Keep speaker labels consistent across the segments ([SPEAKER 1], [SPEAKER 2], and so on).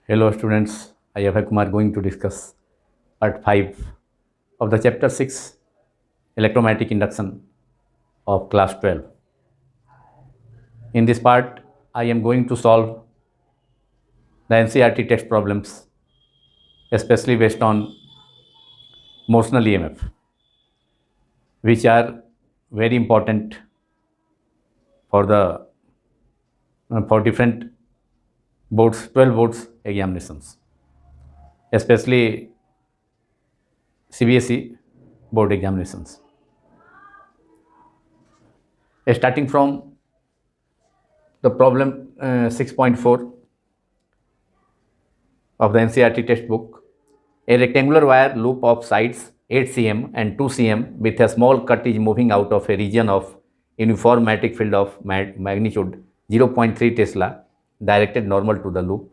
[SPEAKER 1] Hello students, I am Abhay Kumar going to discuss part 5 of the chapter 6 electromagnetic induction of class 12. In this part, I am going to solve the NCERT text problems, especially based on motional EMF, which are very important for the for different boards, 12 boards examinations, especially CBSE board examinations. Starting from the problem 6.4 of the NCERT textbook, a rectangular wire loop of sides 8 cm and 2 cm with a small cut is moving out of a region of uniform magnetic field of magnitude 0.3 Tesla directed normal to the loop.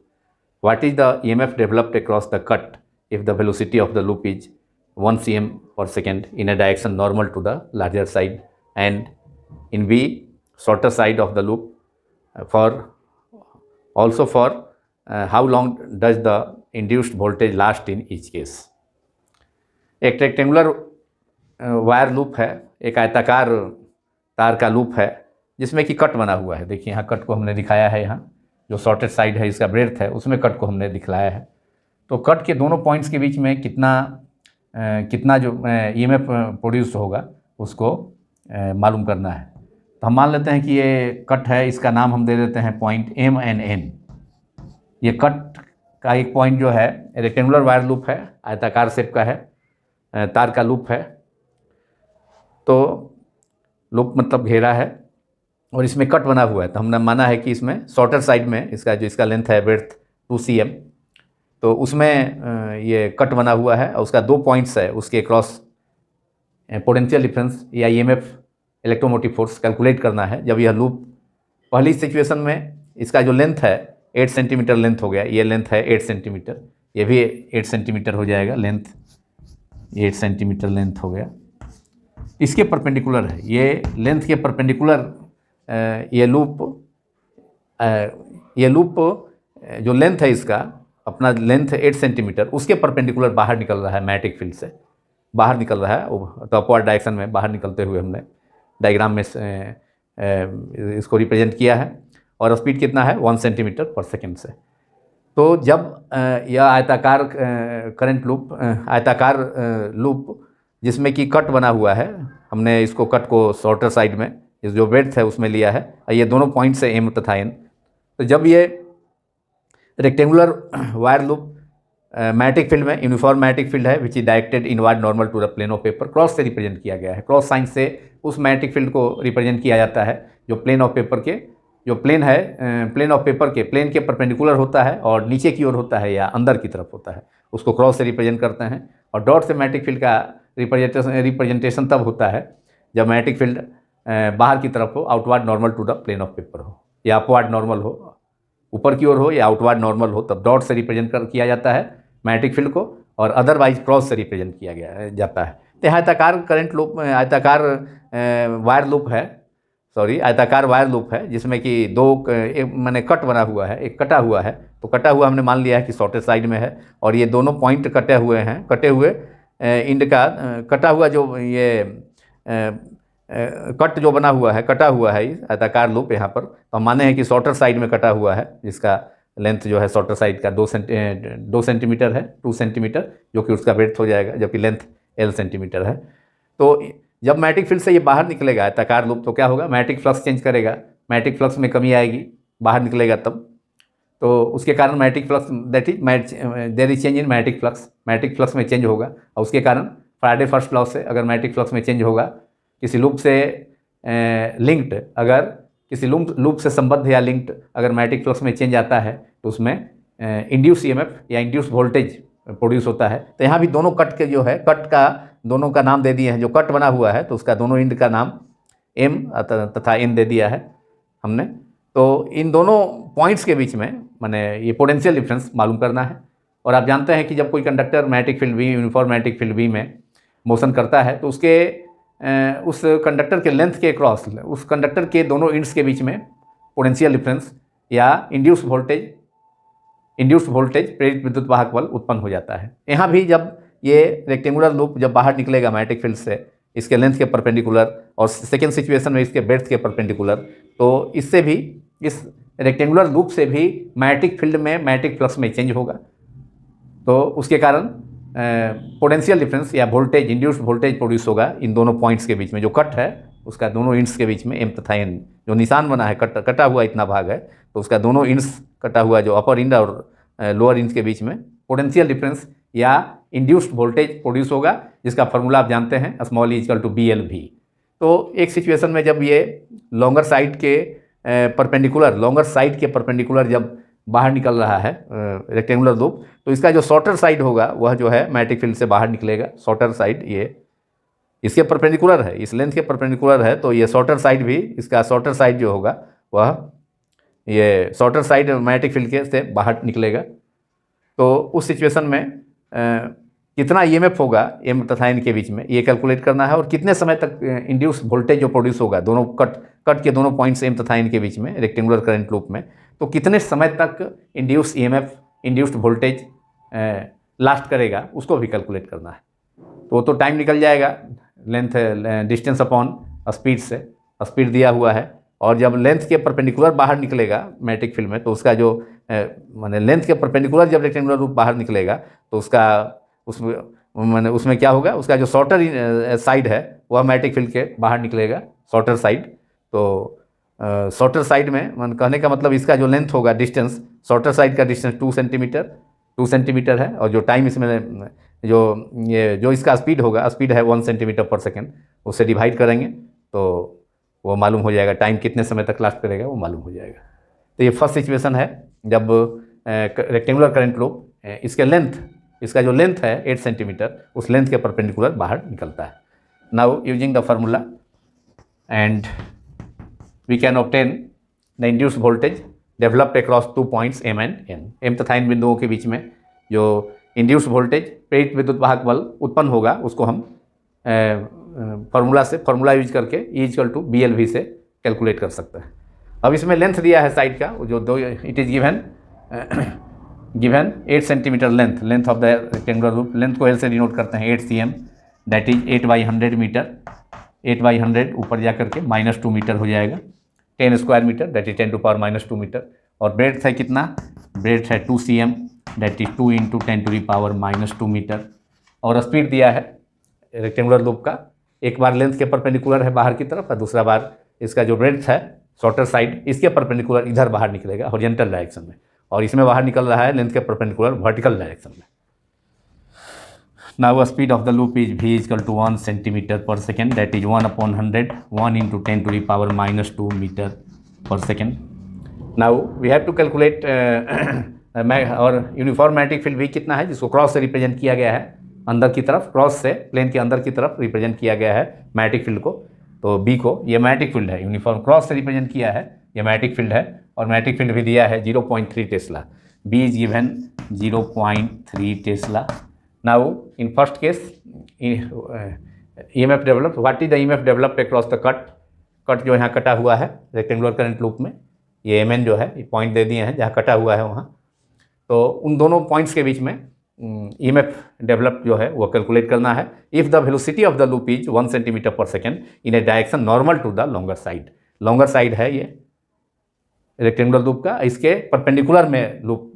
[SPEAKER 1] What is the EMF developed across the cut if the velocity of the loop is 1 cm per second in a direction normal to the larger side, and in B, shorter side of the loop, for how long does the induced voltage last in each case. एक rectangular wire loop है, एक आयताकार तार का loop है जिसमें कि cut बना हुआ है. देखिए यहाँ कट को हमने दिखाया है, यहाँ जो शॉर्टेड साइड है इसका ब्रेड्थ है उसमें कट को हमने दिखलाया है. तो कट के दोनों पॉइंट्स के बीच में कितना जो EMF प्रोड्यूस होगा उसको मालूम करना है. तो हम मान लेते हैं कि ये कट है, इसका नाम हम दे देते हैं पॉइंट M and N. ये कट का एक पॉइंट जो है रेक्टेंगुलर वायर लूप है, आयताकार शेप का है, तार का लूप है. तो लूप मतलब घेरा है और इसमें कट बना हुआ है. तो हमने माना है कि इसमें शॉर्टर साइड में इसका लेंथ है ब्रेड्थ 2 cm, तो उसमें ये कट बना हुआ है और उसका 2 पॉइंट्स है, उसके क्रॉस पोटेंशियल डिफरेंस या EMF इलेक्ट्रोमोटिव फोर्स कैलकुलेट करना है. जब यह लूप पहली सिचुएशन में इसका जो लेंथ है 8 सेंटीमीटर लेंथ हो गया, ये लेंथ है 8 सेंटीमीटर, ये भी 8 सेंटीमीटर हो जाएगा लेंथ, 8 सेंटीमीटर लेंथ हो गया. इसके परपेंडिकुलर है, ये लेंथ के परपेंडिकुलर ये लूप जो लेंथ है इसका अपना लेंथ 8 सेंटीमीटर, उसके परपेंडिकुलर बाहर निकल रहा है, मैग्नेटिक फील्ड से बाहर निकल रहा है. तो अपवर्ड डायरेक्शन में बाहर निकलते हुए हमने डायग्राम में इसको रिप्रेजेंट किया है. और स्पीड कितना है 1 सेंटीमीटर पर सेकेंड से. तो जब यह आयताकार करंट लूप, आयताकार लूप जिसमें कि कट बना हुआ है, हमने इसको कट को शॉर्टर साइड में इस जो ब्रेड्थ है उसमें लिया है, ये दोनों पॉइंट्स है M तथा N. तो जब ये rectangular wire loop magnetic field में यूनिफॉर्म मैग्नेटिक फील्ड है which is directed inward normal to the plane of paper, cross से रिप्रेजेंट किया गया है. क्रॉस साइन से उस मैग्नेटिक फील्ड को रिप्रेजेंट किया जाता है जो प्लेन ऑफ पेपर के, जो प्लेन है प्लेन ऑफ पेपर के प्लेन के परपेंडिकुलर होता है और नीचे की ओर होता है या अंदर की तरफ होता है, उसको क्रॉस से रिप्रेजेंट करते हैं. और डॉट से मैग्नेटिक फील्ड का रिप्रेजेंटेशन तब होता है जब मैग्नेटिक फील्ड बाहर की तरफ हो, outward normal to the plane of paper हो, या अपवर्ड नॉर्मल हो, ऊपर की ओर हो या आउटवर्ड नॉर्मल हो, तब डॉट से रिप्रेजेंट किया जाता है मैग्नेटिक फील्ड को, और अदरवाइज क्रॉस से रिप्रेजेंट किया जाता है. तो आयताकार करंट लूप, आयताकार वायर लूप है, आयताकार वायर लूप है जिसमें कि मैंने कट बना हुआ है, एक कटा हुआ है. तो कटा हुआ हमने मान लिया है कि शॉर्टेज साइड में है, और ये दोनों पॉइंट कटे हुए इंड का कटा हुआ जो ये कट जो बना हुआ है, कटा हुआ है आयताकार लूप यहाँ पर. तो हम माने हैं कि शॉर्टर साइड में कटा हुआ है, जिसका लेंथ जो है शॉर्टर साइड का 2 सेंटीमीटर है, 2 सेंटीमीटर, जो कि उसका ब्रेड्थ हो जाएगा, जबकि लेंथ L सेंटीमीटर है. तो जब मैग्नेटिक फील्ड से ये बाहर निकलेगा आयताकार लूप, तो क्या होगा, मैग्नेटिक फ्लक्स चेंज करेगा, मैग्नेटिक फ्लक्स में कमी आएगी, बाहर निकलेगा तब. तो उसके कारण magnetic flux that is there is change in magnetic flux, magnetic flux में चेंज होगा. और उसके कारण फैराडे फर्स्ट लॉ से अगर मैग्नेटिक फ्लक्स में चेंज होगा, किसी लूप से लिंक्ड, अगर किसी लूप से संबद्ध या लिंक्ड अगर मैग्नेटिक फ्लक्स में चेंज आता है, तो उसमें इंड्यूस EMF या इंड्यूस वोल्टेज प्रोड्यूस होता है. तो यहाँ भी दोनों कट के जो है, कट का दोनों का नाम दे दिए हैं. जो कट बना हुआ है तो उसका दोनों इंड का नाम M तथा N दे दिया है हमने. तो इन दोनों पॉइंट्स के बीच में माने ये पोटेंशियल डिफरेंस मालूम करना है. और आप जानते हैं कि जब कोई conductor magnetic field B, uniform magnetic field B में मोशन करता है, तो उस कंडक्टर के लेंथ के क्रॉस, उस कंडक्टर के दोनों इंड्स के बीच में पोटेंशियल डिफरेंस या इंड्यूस वोल्टेज इंड्यूस्ड वोल्टेज प्रेरित विद्युत वाहक बल उत्पन्न हो जाता है। यहाँ भी जब ये रेक्टेंगुलर लूप जब बाहर निकलेगा मैग्नेटिक फील्ड से इसके लेंथ के परपेंडिकुलर और सेकेंड सिचुएशन में इसके ब्रेड्थ के परपेंडिकुलर, तो इससे भी इस रेक्टेंगुलर लूप से भी मैग्नेटिक फील्ड में मैग्नेटिक फ्लक्स में चेंज होगा। तो उसके कारण पोटेंशियल डिफरेंस या वोल्टेज इंड्यूस्ड वोल्टेज प्रोड्यूस होगा इन दोनों पॉइंट्स के बीच में। जो कट है उसका दोनों इंड्स के बीच में एम तथा एन जो निशान बना है, कटा हुआ इतना भाग है, तो उसका दोनों इंड्स कटा हुआ जो अपर इंड और लोअर इंड के बीच में पोटेंशियल डिफरेंस या इंड्यूस्ड वोल्टेज प्रोड्यूस होगा, जिसका फार्मूला आप जानते हैं स्मॉल इक्वल टू BLV। तो एक सिचुएशन में जब ये लॉन्गर साइड के परपेंडिकुलर जब बाहर निकल रहा है रेक्टेंगुलर लूप, तो इसका जो शॉर्टर साइड होगा वह जो है मैग्नेटिक फील्ड से बाहर निकलेगा। शॉर्टर साइड ये इसके परपेंडिकुलर है, इस लेंथ के परपेंडिकुलर है, तो ये शॉर्टर साइड भी इसका शॉर्टर साइड जो होगा वह ये शॉर्टर साइड मैग्नेटिक फील्ड के से बाहर निकलेगा। तो उस सिचुएशन में कितना EMF होगा एम तथा एन के बीच में ये कैलकुलेट करना है, और कितने समय तक इंड्यूस वोल्टेज जो प्रोड्यूस होगा दोनों कट के दोनों पॉइंट्स एम तथा एन के बीच में रेक्टेंगुलर करंट लूप में, तो कितने समय तक induce EMF induced voltage last करेगा उसको भी कैलकुलेट करना है। तो टाइम निकल जाएगा लेंथ डिस्टेंस अपॉन स्पीड से, स्पीड दिया हुआ है, और जब लेंथ के परपेंडिकुलर बाहर निकलेगा मैग्नेटिक फील्ड में, तो उसका जो माने लेंथ के परपेंडिकुलर जब रेक्टेंगुलर रूप बाहर निकलेगा तो उसमें क्या होगा, उसका जो शॉर्टर साइड है वह मैग्नेटिक फील्ड के बाहर निकलेगा, शॉर्टर साइड। तो शॉर्टर साइड में कहने का मतलब इसका जो लेंथ होगा डिस्टेंस, शॉर्टर साइड का डिस्टेंस 2 सेंटीमीटर है, और जो टाइम इसमें जो इसका स्पीड होगा, स्पीड है 1 सेंटीमीटर पर सेकेंड, उससे डिवाइड करेंगे तो वो मालूम हो जाएगा टाइम कितने समय तक लास्ट करेगा, वो मालूम हो जाएगा। तो ये फर्स्ट सिचुएशन है जब रेक्टेंगुलर करंट लूप इसका जो लेंथ है 8 सेंटीमीटर, उस लेंथ के परपेंडिकुलर बाहर निकलता है। Now using the formula and we can obtain the induced voltage developed across 2 points M and N। M तथा N बिंदुओं के बीच में जो इंड्यूस्ड वोल्टेज प्रेरित विद्युत वाहक बल उत्पन्न होगा उसको हम फार्मूला यूज करके E=BLV से कैलकुलेट कर सकते हैं। अब इसमें लेंथ दिया है साइड का जो दो, it is given 8 centimetre length of the rectangular loop. Length को L से डिनोट करते हैं 8 cm, दैट इज 8/100 मीटर। 8/100 ऊपर जा करके -2 मीटर हो जाएगा। 10 square metre that is 10⁻² metre. और ब्रेड्थ है कितना, ब्रेड्थ है 2 cm, दैट इज 2 × 10⁻² मीटर। और स्पीड दिया है रेक्टेंगुलर लूप का, एक बार लेंथ के परपेंडिकुलर है बाहर की तरफ, और दूसरा बार इसका जो ब्रेड्थ है शॉर्टर साइड इसके परपेंडिकुलर इधर बाहर निकलेगा हॉरिजॉन्टल डायरेक्शन में, और इसमें बाहर निकल रहा है लेंथ के परपेंडिकुलर वर्टिकल डायरेक्शन में। Now speed of the loop is V = 1 centimetre per second, that is 1/100, 1 × 10⁻² metre per second. Now we have to calculate और यूनिफॉर्म मैग्नेटिक फील्ड V कितना है, जिसको क्रॉस से रिप्रेजेंट किया गया है, अंदर की तरफ क्रॉस से प्लेन के अंदर की तरफ रिप्रेजेंट किया गया है मैग्नेटिक फील्ड को। तो B को, ये मैग्नेटिक फील्ड है, यूनिफॉर्म क्रॉस से रिप्रेजेंट किया है, ये मैग्नेटिक फील्ड है, और मैग्नेटिक फील्ड भी दिया है 0.3 Tesla. B is given 0.3 Tesla. Now in first case EMF develop, what is the EMF developed across the cut जो यहाँ कटा हुआ है रेक्टेंगुलर करंट लूप में, ये MN जो है ये पॉइंट दे दिए हैं जहाँ कटा हुआ है वहाँ, तो उन दोनों पॉइंट्स के बीच में EMF डेवलप जो है वो कैलकुलेट करना है। If the velocity of the loop is 1 centimetre per second in a direction normal to the longer side है ये रेक्टेंगुलर लूप का, इसके परपेंडिकुलर में लूप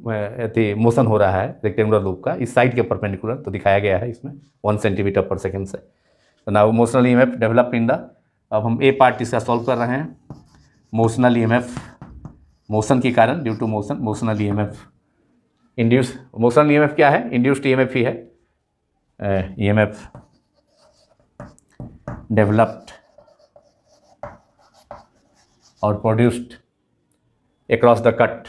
[SPEAKER 1] मोशन हो रहा है रेक्टेंगुलर लूप का, इस साइड के परपेंडिकुलर, तो दिखाया गया है इसमें 1 सेंटीमीटर पर सेकेंड से। तो now motional EMF develop in the, अब हम ए पार्ट इसका सॉल्व कर रहे हैं। मोशनल EMF, मोशन के कारण, due to motion, motional EMF induce, motional EMF क्या है, इंड्यूस्ड EMF ही है। EMF डेवलप्ड और produced across the cut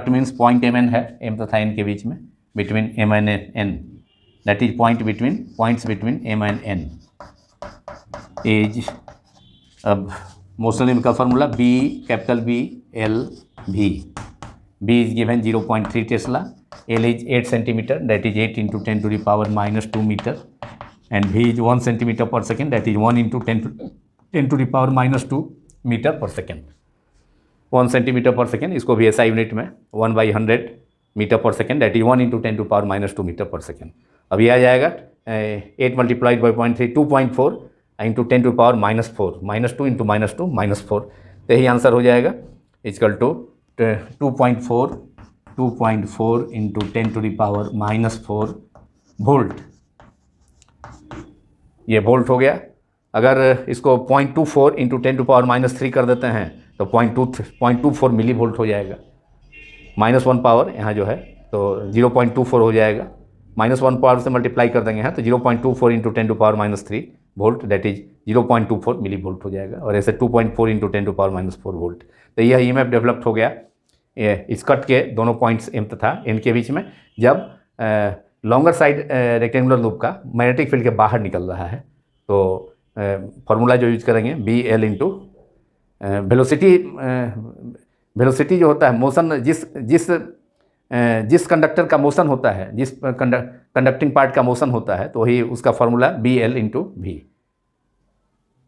[SPEAKER 1] means point MN है, M तथा N के बीच में, between M and N, that is points between M and N is, अब मोशनल EMF का फार्मूला B is given 0.3 tesla, L is 8 centimetre, that is 8 × 10⁻² metre, and V is 1 centimetre per second, that is 1 × 10⁻², metre per second, 1 centimetre per second, इसको भी SI unit में 1/100 metre per second, that is 1 × 10⁻² metre per second. अब यह आ जाएगा 8 × 0.3 2.4 × 10⁻⁴ -2 × -2 -4, तो यही answer हो जाएगा इक्वल टू 2.4 × 10⁻⁴ वोल्ट। ये वोल्ट हो गया। अगर इसको 0.24 × 10⁻³ कर देते हैं तो 0.24 मिली वोल्ट हो जाएगा। -1 पावर यहाँ जो है तो 0.24 हो जाएगा, -1 पावर से मल्टीप्लाई कर देंगे हैं तो 0.24 × 10⁻³ volt, that is 0.24 millivolt हो जाएगा। और ऐसे 2.4 × 10⁻⁴ वोल्ट। तो यह ईएमएफ डेवलप्ड हो गया इस कट के दोनों पॉइंट्स एम तथा एन के बीच में, जब लॉन्गर साइड रेक्टेंगुलर लूप का मैग्नेटिक फील्ड के बाहर निकल रहा है। तो फार्मूला जो यूज करेंगे BL इंटू वेलोसिटी जो होता है मोशन, जिस कंडक्टर का मोशन होता है, जिस कंडक्टिंग पार्ट का मोशन होता है, तो वही उसका फार्मूला BL इंटू V।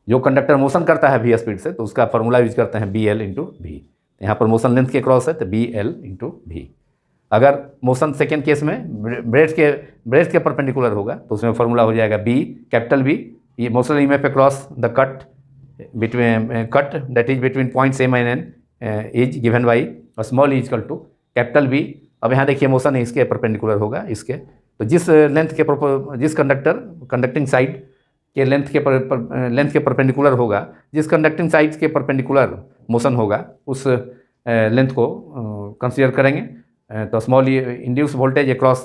[SPEAKER 1] जो कंडक्टर मोशन करता है V स्पीड से तो उसका फार्मूला यूज करते हैं BL इंटू V। यहाँ पर मोशन लेंथ के क्रॉस है तो BL इंटू V। अगर मोशन सेकेंड केस में ब्रेस्ट के परपेंडिकुलर होगा तो उसमें फार्मूला हो जाएगा कैपिटल B, ये motion EMF across the cut that is between points M and N is given by small E equal to capital B। अब यहाँ देखिए मोशन इसके परपेंडिकुलर होगा इसके, तो जिस लेंथ के जिस कंडक्टिंग साइड के लेंथ के परपेंडिकुलर होगा, जिस कंडक्टिंग साइड के परपेंडिकुलर मोशन होगा उस लेंथ को कंसीडर करेंगे। तो small induce voltage across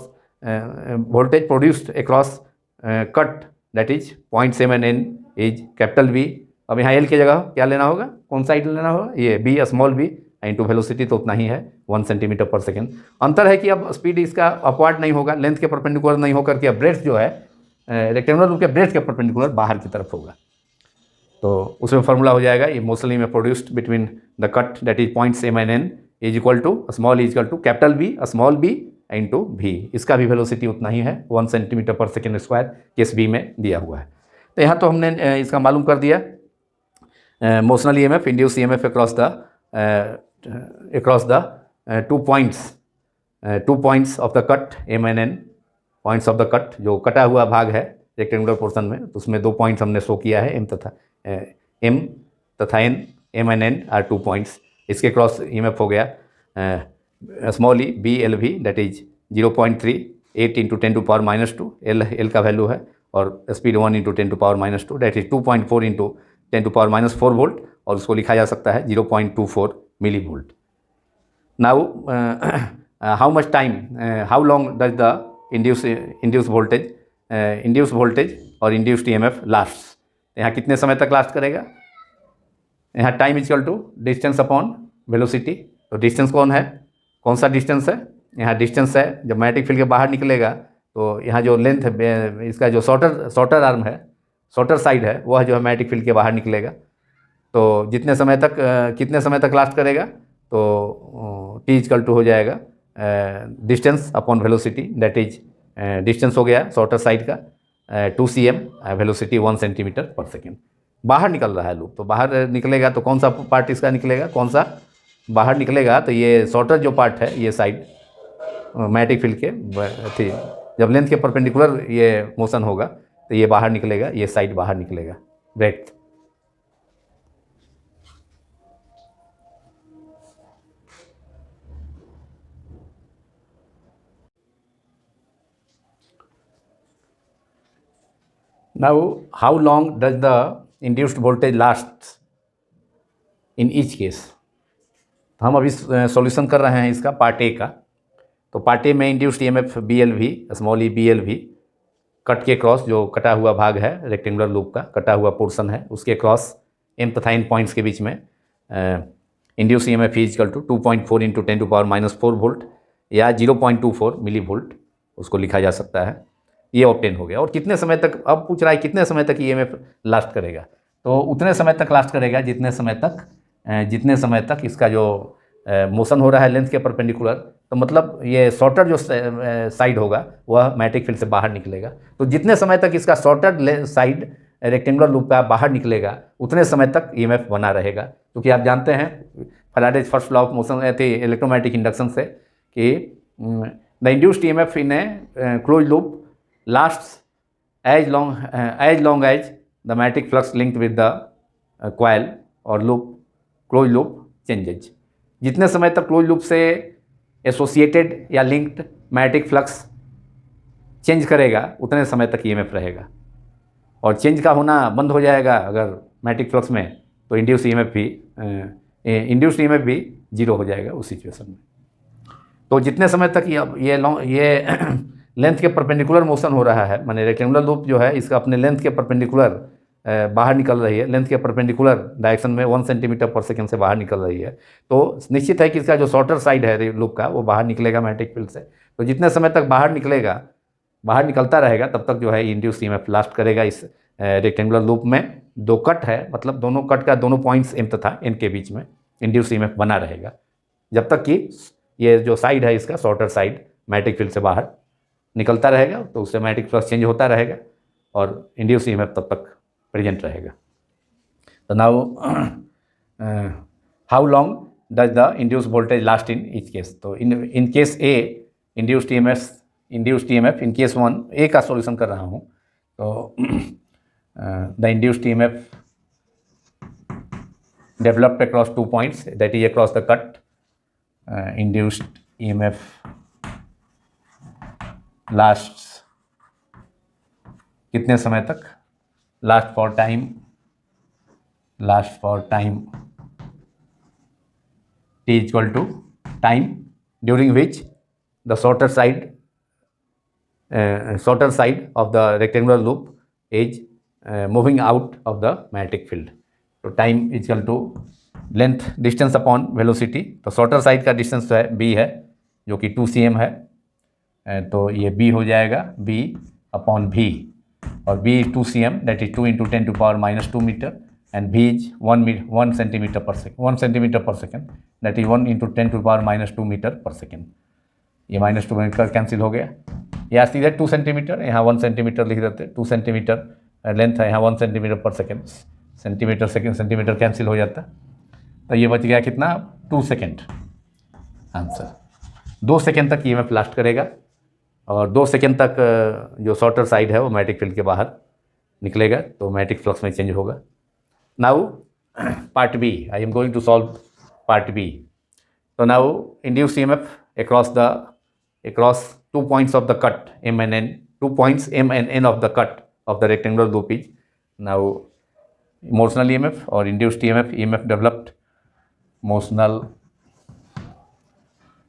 [SPEAKER 1] voltage produced across cut that is point 7 N is capital B। अब यहाँ L की जगह क्या लेना होगा, कौन साइड लेना होगा, ये B small b into velocity तो उतना ही है 1 सेंटीमीटर पर सेकेंड। अंतर है कि अब स्पीड इसका अपवार्ड नहीं होगा, लेंथ के परपेंडिकुलर नहीं होकर के अब ब्रेड्थ जो है रेक्टेंगुलर लूप के ब्रेड्थ के परपेंडिकुलर बाहर की तरफ होगा। तो उसमें फार्मूला हो जाएगा ये मोशन में produced between the cut that is points M and N is equal to small E equal to capital B small b into V। इसका भी वेलोसिटी उतना ही है 1 centimetre per second square case B में दिया हुआ है। तो यहाँ तो हमने इसका मालूम कर दिया motional EMF induce EMF across the 2 points of the cut M and N, points of the cut जो कटा हुआ भाग है रेक्टेंगुलर पोर्शन में, तो उसमें 2 पॉइंट्स हमने शो किया है M तथा N, M and N are 2 points. इसके क्रॉस ईएमएफ हो गया small e BLV that is 0.38 × 10⁻², L का वैल्यू है, और स्पीड 1 × 10⁻² दैट इज 2.4 × 10⁻⁴ वोल्ट, और उसको लिखा जा सकता है 0.24 millivolt. Now how much time how long does the induce voltage और इंड्यूस्ड ईएमएफ लास्ट, यहाँ कितने समय तक लास्ट करेगा। यहाँ time equal to distance upon velocity. तो डिस्टेंस कौन सा डिस्टेंस है, यहाँ डिस्टेंस है जब मैग्नेटिक फील्ड के बाहर निकलेगा तो यहाँ जो लेंथ है इसका जो शॉर्टर आर्म है, शॉर्टर साइड है, वह जो है मैग्नेटिक फील्ड के बाहर निकलेगा। तो कितने समय तक लास्ट करेगा, तो T इक्वल टू हो जाएगा distance upon velocity that is distance हो गया शॉर्टर साइड का 2 cm, velocity 1 centimetre per second. बाहर निकल रहा है लूप, तो बाहर निकलेगा तो कौन सा पार्ट इसका निकलेगा, कौन सा बाहर निकलेगा, तो ये शॉर्टर जो पार्ट है ये साइड मैग्नेटिक फील्ड के थी, जब लेंथ के परपेंडिकुलर ये मोशन होगा तो ये बाहर निकलेगा, ये साइड बाहर निकलेगा breadth. Now, how long does the induced voltage lasts in each case? हम अभी सॉल्यूशन कर रहे हैं इसका पार्ट ए का। तो पार्ट ए में induced EMF BLV small e BLV cut के क्रॉस जो कटा हुआ भाग है रेक्टेंगुलर लूप का कटा हुआ पोर्शन है उसके क्रॉस M तथा N पॉइंट्स के बीच में induce EMF equal to 2.4 × 10⁻⁴ volt या 0.24 मिली वोल्ट उसको लिखा जा सकता है। ये ऑब्टेन हो गया। और कितने समय तक, अब पूछ रहा है कितने समय तक ईएमएफ लास्ट करेगा, तो उतने समय तक लास्ट करेगा जितने समय तक इसका जो मोशन हो रहा है लेंथ के परपेंडिकुलर, तो मतलब ये शॉर्टर जो साइड होगा वह मैग्नेटिक फील्ड से बाहर निकलेगा। तो जितने समय तक इसका शॉर्टर साइड रेक्टेंगुलर लूप का बाहर निकलेगा उतने समय तक ईएमएफ बना रहेगा, क्योंकि आप जानते हैं Faraday's first law of motion थी इलेक्ट्रोमैग्नेटिक इंडक्शन से कि the induced EMF in a close loop lasts as long as the magnetic flux linked with the coil और लूप क्लोज लूप चेंजेज। जितने समय तक क्लोज लूप से एसोसिएटेड या लिंक्ड मैग्नेटिक फ्लक्स चेंज करेगा उतने समय तक ईएमएफ रहेगा, और चेंज का होना बंद हो जाएगा अगर मैग्नेटिक फ्लक्स में, तो इंड्यूस्ड ईएमएफ भी जीरो हो जाएगा उस सिचुएशन में। तो जितने समय तक ये लेंथ के परपेंडिकुलर मोशन हो रहा है, माने रेक्टेंगुलर लूप जो है इसका अपने लेंथ के परपेंडिकुलर बाहर निकल रही है, लेंथ के परपेंडिकुलर डायरेक्शन में 1 सेंटीमीटर पर सेकंड से बाहर निकल रही है, तो निश्चित है कि इसका जो शॉर्टर साइड है लूप का वो बाहर निकलेगा मैग्नेटिक फील्ड से। तो जितने समय तक बाहर निकलता रहेगा तब तक जो है इंड्यूस्ड ईएमएफ लास्ट करेगा इस रेक्टेंगुलर लूप में। दो कट है, मतलब दोनों कट का दोनों पॉइंट्स एम तथा एन के बीच में इंड्यूस्ड ईएमएफ बना रहेगा जब तक कि ये जो साइड है इसका शॉर्टर साइड मैग्नेटिक फील्ड से बाहर निकलता रहेगा, तो उससे मैग्नेटिक फ्लक्स चेंज होता रहेगा और इंड्यूस्ड ईएमएफ तब तक प्रेजेंट रहेगा। तो now how long does the induced voltage last in each case. तो in case a induced EMF in case 1 A का सॉल्यूशन कर रहा हूँ। तो the induced EMF developed across 2 points that is across the cut. Induced EMF last कितने समय तक, last for time t equal to time during which the shorter side of the rectangular loop is moving out of the magnetic field. तो time equal to length distance upon velocity. तो shorter side का distance जो है b है जो कि 2 cm है, तो ये b हो जाएगा b अपॉन v, और b is 2 cm, that is 2 into 10 to power minus 2 meter, and v is 1 centimeter per second, that is 1 into 10 to power minus 2 meter per second। ये माइनस 2 मीटर कैंसिल हो गया, यहाँ सीधे 2 centimetre, यहाँ 1 centimetre लिख देते, 2 centimetre length है, यहाँ 1 centimetre per second, centimetre cancel हो जाता, तो ये बच गया कितना 2 सेकेंड आंसर। 2 सेकेंड तक ईएमएफ लास्ट करेगा और 2 सेकेंड तक जो शॉर्टर साइड है वो मैग्नेटिक फील्ड के बाहर निकलेगा, तो मैग्नेटिक फ्लक्स में चेंज होगा। Now part B, I am going to solve part B. तो now induced EMF across 2 points of the cut m and n, 2 points m and n of the cut of the rectangular loop is now motional EMF or induced EMF developed, motional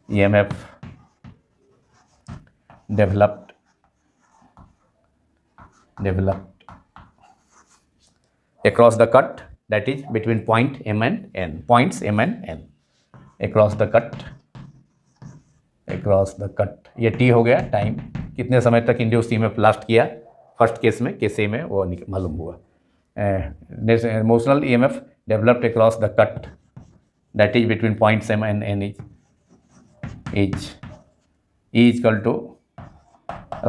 [SPEAKER 1] EMF developed across the cut, that is between point m and n, points m and n, across the cut ये t हो गया time, कितने समय तक induced EMF last किया first case में, case A में वो मालूम हुआ। Motional EMF developed across the cut, that is between points m and n is E equal to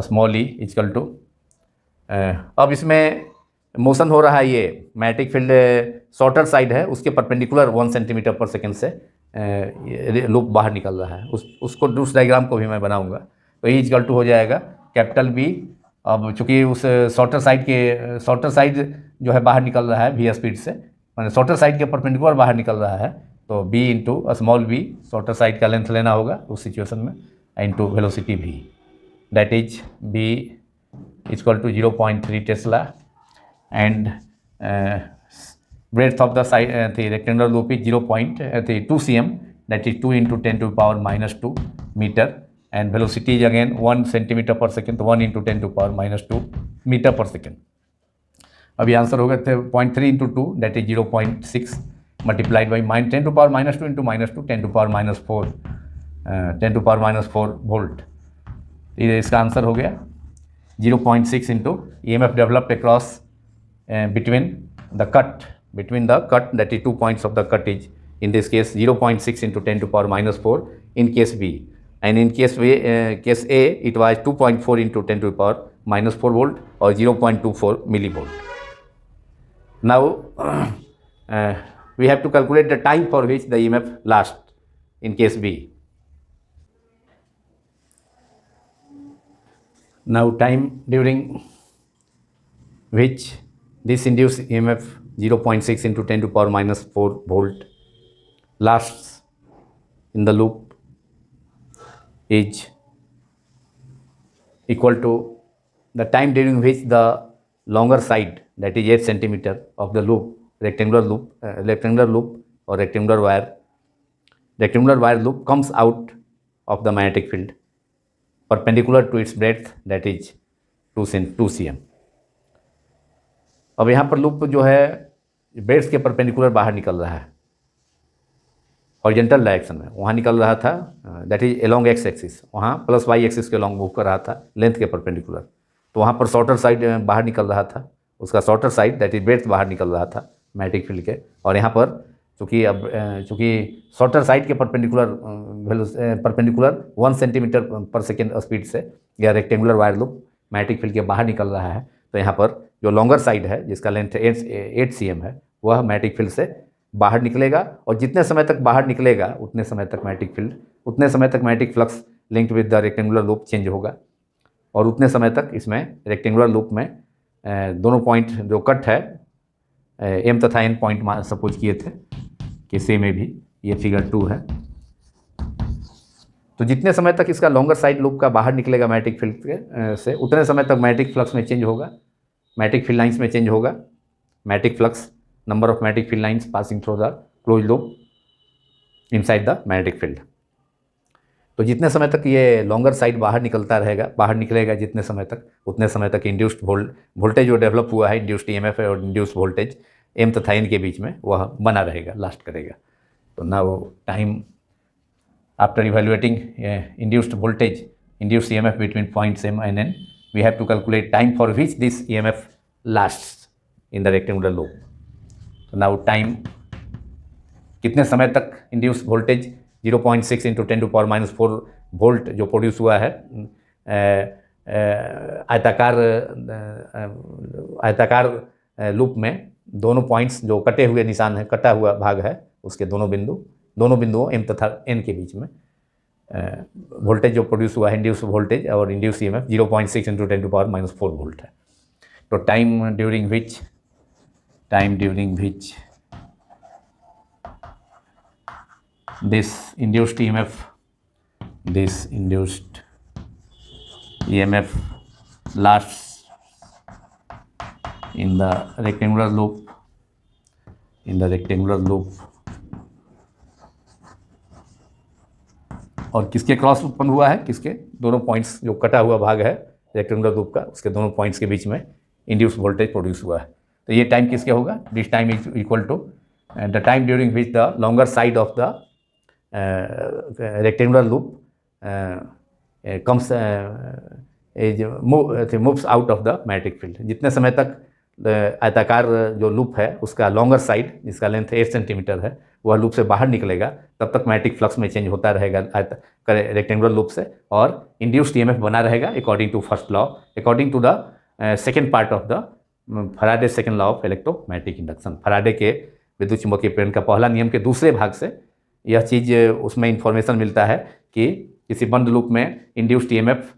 [SPEAKER 1] small e equal to, अब इसमें मोशन हो रहा है, ये मैग्नेटिक फील्ड शॉर्टर साइड है उसके परपेंडिकुलर 1 सेंटीमीटर पर सेकेंड से लूप बाहर निकल रहा है, उसको उस डायग्राम को भी मैं बनाऊंगा। तो E इक्वल टू हो जाएगा कैपिटल B, अब चूंकि उस शॉर्टर साइड जो है बाहर निकल रहा है v स्पीड से, मैंने शॉर्टर साइड के परपेंडिकुलर बाहर निकल रहा है, तो b into small b, shorter side का लेंथ लेना होगा उस सिचुएशन में, into velocity v, that is b equal to 0.3 tesla and breadth of the side the rectangular loop is 2 cm, that is 2 into 10 to the power minus 2 meter, and velocity is again 1 centimeter per second, 1 into 10 to the power minus 2 meter per second। अभी answer होगा 0.3 into 2, that is 0.6 multiplied by 10 to the power minus 2 into minus 2, 10 to the power minus 4, 10 to the power minus 4 volt। ये इसका answer हो गया 0.6 into EMF developed across between the cut, that is 2 points of the cut is in this case 0.6 into 10 to the power minus 4 in case B, and in case A it was 2.4 into 10 to the power minus 4 volt or 0.24 millivolt। Now we have to calculate the time for which the EMF lasts in case B. Now time during which this induced EMF 0.6 into 10 to power minus 4 volt lasts in the loop is equal to the time during which the longer side, that is 8 centimeter of the loop, rectangular loop or rectangular wire loop comes out of the magnetic field perpendicular to its breadth, that is 2 cm. अब यहाँ पर loop जो है beds के perpendicular बाहर निकल रहा है हॉरिजॉन्टल डायरेक्शन में, वहाँ निकल रहा था, that is along x axis, वहाँ प्लस वाई एक्सिस के लॉन्ग मूव कर रहा था लेंथ के परपेंडिकुलर, तो वहाँ पर शॉर्टर साइड बाहर निकल रहा था, उसका shorter side that is beds बाहर निकल रहा था मैग्नेटिक फील्ड के, और यहाँ पर चूँकि शॉर्टर साइड के perpendicular 1 centimetre per second speed से या rectangular wire loop magnetic field के बाहर निकल रहा है, तो यहाँ पर जो लॉन्गर साइड है जिसका लेंथ 8 cm है वह मैग्नेटिक फील्ड से बाहर निकलेगा, और जितने समय तक बाहर निकलेगा उतने समय तक magnetic flux linked with the rectangular loop change होगा, और उतने समय तक इसमें रेक्टेंगुलर लूप में दोनों पॉइंट जो कट है एम तथा एन पॉइंट सपोज किए थे कि सी में भी, ये फिगर 2 है, तो जितने समय तक इसका लॉन्गर साइड लूप का बाहर निकलेगा मैग्नेटिक फील्ड से उतने समय तक मैग्नेटिक फ्लक्स में चेंज होगा, मैग्नेटिक फील्ड लाइंस में चेंज होगा, magnetic flux number of magnetic field lines passing through the close loop inside the magnetic field. तो जितने समय तक ये लॉन्गर साइड बाहर निकलेगा जितने समय तक, उतने समय तक इंड्यूस्ड वोल्टेज जो डेवलप हुआ है, इंड्यूस्ड ईएमएफ और इंड्यूस्ड वोल्टेज एम तथा एन के बीच में वह बना रहेगा, लास्ट करेगा। तो now time after evaluating induced voltage, induced EMF between points M and N, we have to calculate time for which this EMF lasts in the rectangular loop. तो नाउ टाइम, कितने समय तक induced voltage 0.6 into 10 to power minus 4 volt जो produce हुआ है आयताकार loop में, दोनों पॉइंट्स जो कटे हुए निशान है, कटा हुआ भाग है, उसके दोनों बिंदुओं एम तथा एन के बीच में वोल्टेज जो प्रोड्यूस हुआ है, इंड्यूस वोल्टेज और induce EMF 0.6 into 10 to power minus 4 volt है। तो time during which this induced EMF lasts in the rectangular loop, और किसके क्रॉस उत्पन्न हुआ है, किसके दोनों पॉइंट्स जो कटा हुआ भाग है रेक्टेंगुलर लूप का, उसके दोनों पॉइंट्स के बीच में इंड्यूस वोल्टेज प्रोड्यूस हुआ है। तो ये टाइम किसके होगा, this time is equal to the time during which the longer side of the rectangular loop moves out of the magnetic field। जितने समय तक आयताकार जो लूप है उसका लॉन्गर साइड जिसका लेंथ 8 सेंटीमीटर है वह लूप से बाहर निकलेगा, तब तक मैग्नेटिक फ्लक्स में चेंज होता रहेगा रेक्टेंगुलर लूप से, और इंड्यूस्ड ईएमएफ बना रहेगा according to first law, according to the second part of the Faraday second law of electromagnetic induction. Faraday के विद्युत चुंबकीय प्रेरण का पहला नियम के दूसरे भाग से यह चीज़ उसमें इंफॉर्मेशन मिलता है कि किसी बंद लूप में इंड्यूस्ड ईएमएफ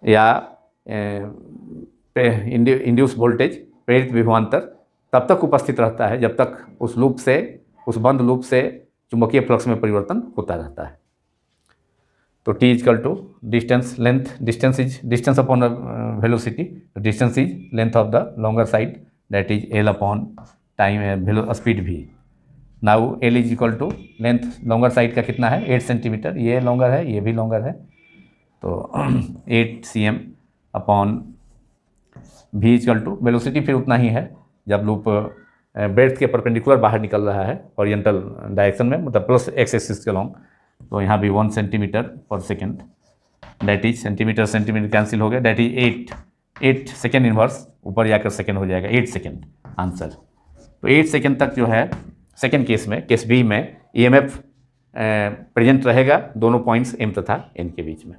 [SPEAKER 1] या इंड्यूस वोल्टेज प्रेरित विभवांतर तब तक उपस्थित रहता है जब तक उस बंद लूप से चुंबकीय फ्लक्स में परिवर्तन होता रहता है। तो T equal to distance upon velocity, distance is length of the longer side that is L upon time speed भी। Now L is equal to length longer side का कितना है 8 सेंटीमीटर, ये लॉन्गर है, ये भी लॉन्गर है, तो 8 cm upon V equal to velocity फिर उतना ही है जब लूप ब्रेड्थ के परपेंडिकुलर बाहर निकल रहा है हॉरिजॉन्टल डायरेक्शन में, मतलब प्लस एक्स एक्सिस के लॉन्ग, तो यहाँ भी 1 centimetre per second, that is centimetre cancel हो गया, दैट इज 8 सेकेंड इनवर्स, ऊपर जाकर सेकेंड हो जाएगा 8 सेकेंड आंसर। तो 8 सेकेंड तक जो है सेकेंड केस में, केस बी में ईएमएफ प्रेजेंट रहेगा दोनों पॉइंट्स एम तथा एन के बीच में।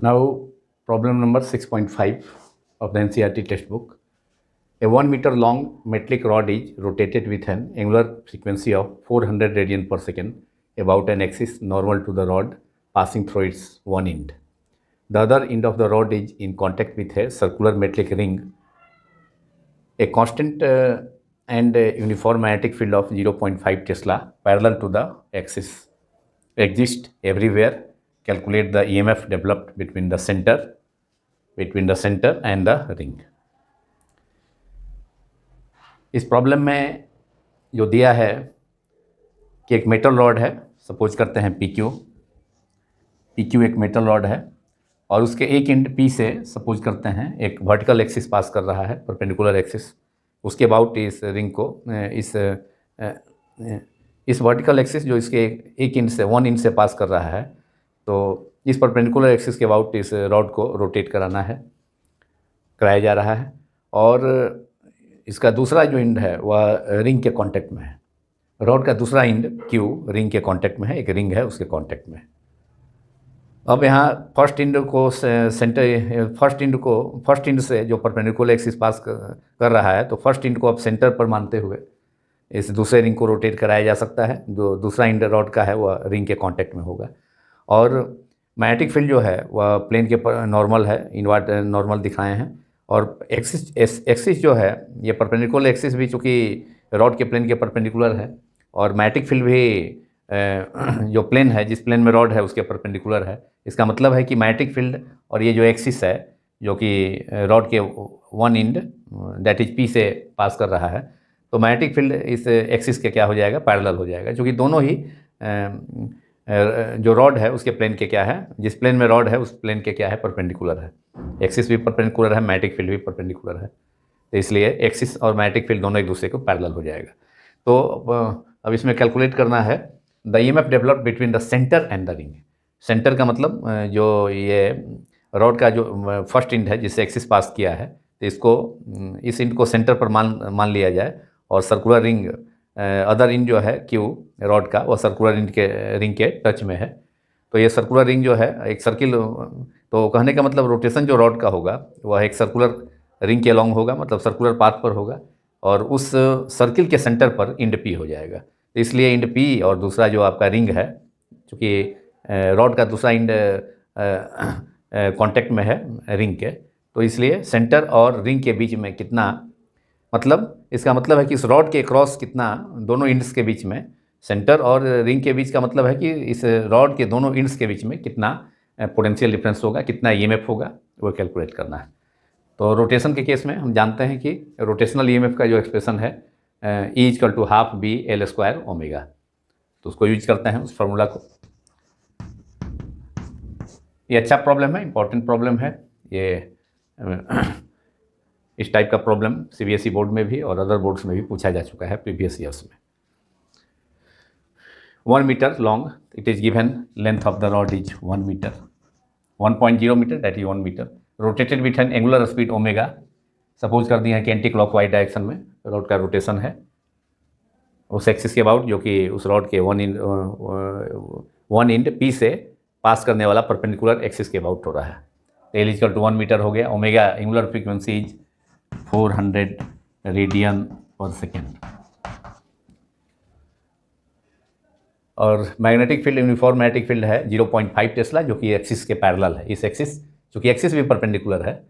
[SPEAKER 1] Now, problem number 6.5 of the NCERT textbook. A 1 meter long metallic rod is rotated with an angular frequency of 400 radian per second about an axis normal to the rod passing through its one end. The other end of the rod is in contact with a circular metallic ring. A constant and uniform magnetic field of 0.5 Tesla parallel to the axis exists everywhere. Calculate the EMF developed between the center and the ring. इस problem में जो दिया है कि एक metal rod है, suppose करते हैं PQ एक मेटल रॉड है और उसके एक एंड P से सपोज करते हैं एक वर्टिकल एक्सिस पास कर रहा है, परपेंडिकुलर एक्सिस। उसके अबाउट इस रिंग को इस वर्टिकल एक्सिस जो इसके एक इंच से वन इंच से पास कर रहा है, तो इस परपेंडिकुलर एक्सिस के अबाउट इस रॉड को रोटेट कराया जा रहा है और इसका दूसरा जो एंड है वह रिंग के कांटेक्ट में है। रॉड का दूसरा एंड Q रिंग के कांटेक्ट में है, एक रिंग है उसके कांटेक्ट में। अब यहाँ फर्स्ट एंड से जो परपेंडिकुलर एक्सिस पास कर रहा है, तो फर्स्ट एंड को अब सेंटर पर मानते हुए इस दूसरे रिंग को रोटेट कराया जा सकता है। जो दूसरा एंड रॉड का है वह रिंग के कांटेक्ट में होगा और मैग्नेटिक फील्ड जो है वह प्लेन के नॉर्मल है, इनवर्ट नॉर्मल दिखाए हैं। और एक्सिस जो है ये परपेंडिकुलर एक्सिस भी चूँकि रॉड के प्लेन के परपेंडिकुलर है और मैग्नेटिक फील्ड भी जो प्लेन है, जिस प्लेन में रॉड है उसके परपेंडिकुलर है। इसका मतलब है कि मैग्नेटिक फील्ड और ये जो एक्सिस है जो कि रॉड के one and that is P से पास कर रहा है, तो मैग्नेटिक फील्ड इस एक्सिस के क्या हो जाएगा, पैरेलल हो जाएगा। क्योंकि दोनों ही जो रॉड है उसके प्लेन के क्या है, जिस प्लेन में रॉड है उस प्लेन के क्या है, परपेंडिकुलर है। एक्सिस भी परपेंडिकुलर है, मैग्नेटिक फील्ड भी परपेंडिकुलर है, तो इसलिए एक्सिस और मैग्नेटिक फील्ड दोनों एक दूसरे को पैरेलल हो जाएगा। तो अब इसमें कैलकुलेट करना है the EMF develop between the centre and the ring. Centre का मतलब जो ये रॉड का जो फर्स्ट एंड है जिससे एक्सिस पास किया है, तो इसको इस एंड को सेंटर पर मान लिया जाए और सर्कुलर रिंग अदर एंड जो है Q रॉड का वह सर्कुलर रिंग के टच में है। तो ये सर्कुलर रिंग जो है एक सर्किल, तो कहने का मतलब रोटेशन जो रॉड का होगा वह एक सर्कुलर रिंग के अलॉन्ग होगा, मतलब सर्कुलर पाथ पर होगा और उस सर्किल के सेंटर पर एंड P हो जाएगा। तो इसलिए एंड P और दूसरा जो आपका रिंग है, चूँकि रॉड का दूसरा एंड कांटेक्ट में है रिंग के, तो इसलिए सेंटर और रिंग के बीच में कितना, मतलब इसका मतलब है कि इस रॉड के क्रॉस कितना, दोनों एंड्स के बीच में, सेंटर और रिंग के बीच का मतलब है कि इस रॉड के दोनों एंड्स के बीच में कितना पोटेंशियल डिफरेंस होगा, कितना EMF होगा, वो कैलकुलेट करना है। तो रोटेशन के केस में हम जानते हैं कि रोटेशनल EMF का जो एक्सप्रेशन है E = ½ BL² ओमेगा, तो उसको यूज करते हैं उस फार्मूला को। ये अच्छा प्रॉब्लम है, इंपॉर्टेंट प्रॉब्लम है ये। इस टाइप का प्रॉब्लम CBSE बोर्ड में भी और अदर बोर्ड्स में भी पूछा जा चुका है प्रीवियस ईयर्स में। 1 meter long, it is given length of the rod is 1 meter, 1.0 meter, that is 1 meter, rotated with an angular speed omega। Suppose कर दिया है कि एंटी क्लॉकवाइज डायरेक्शन में रॉड का रोटेशन है उस एक्सिस के अबाउट, जो कि उस रॉड के वन एंड P से पास करने वाला परपेंडिकुलर एक्सिस के अबाउट हो रहा है। L = 1 मीटर हो गया। Omega angular frequency is 400 radian पर सेकेंड और magnetic field, uniform magnetic field है 0.5 टेस्ला, जो कि एक्सिस के पैरेलल है। इस एक्सिस, चूँकि एक्सिस भी परपेंडिकुलर है,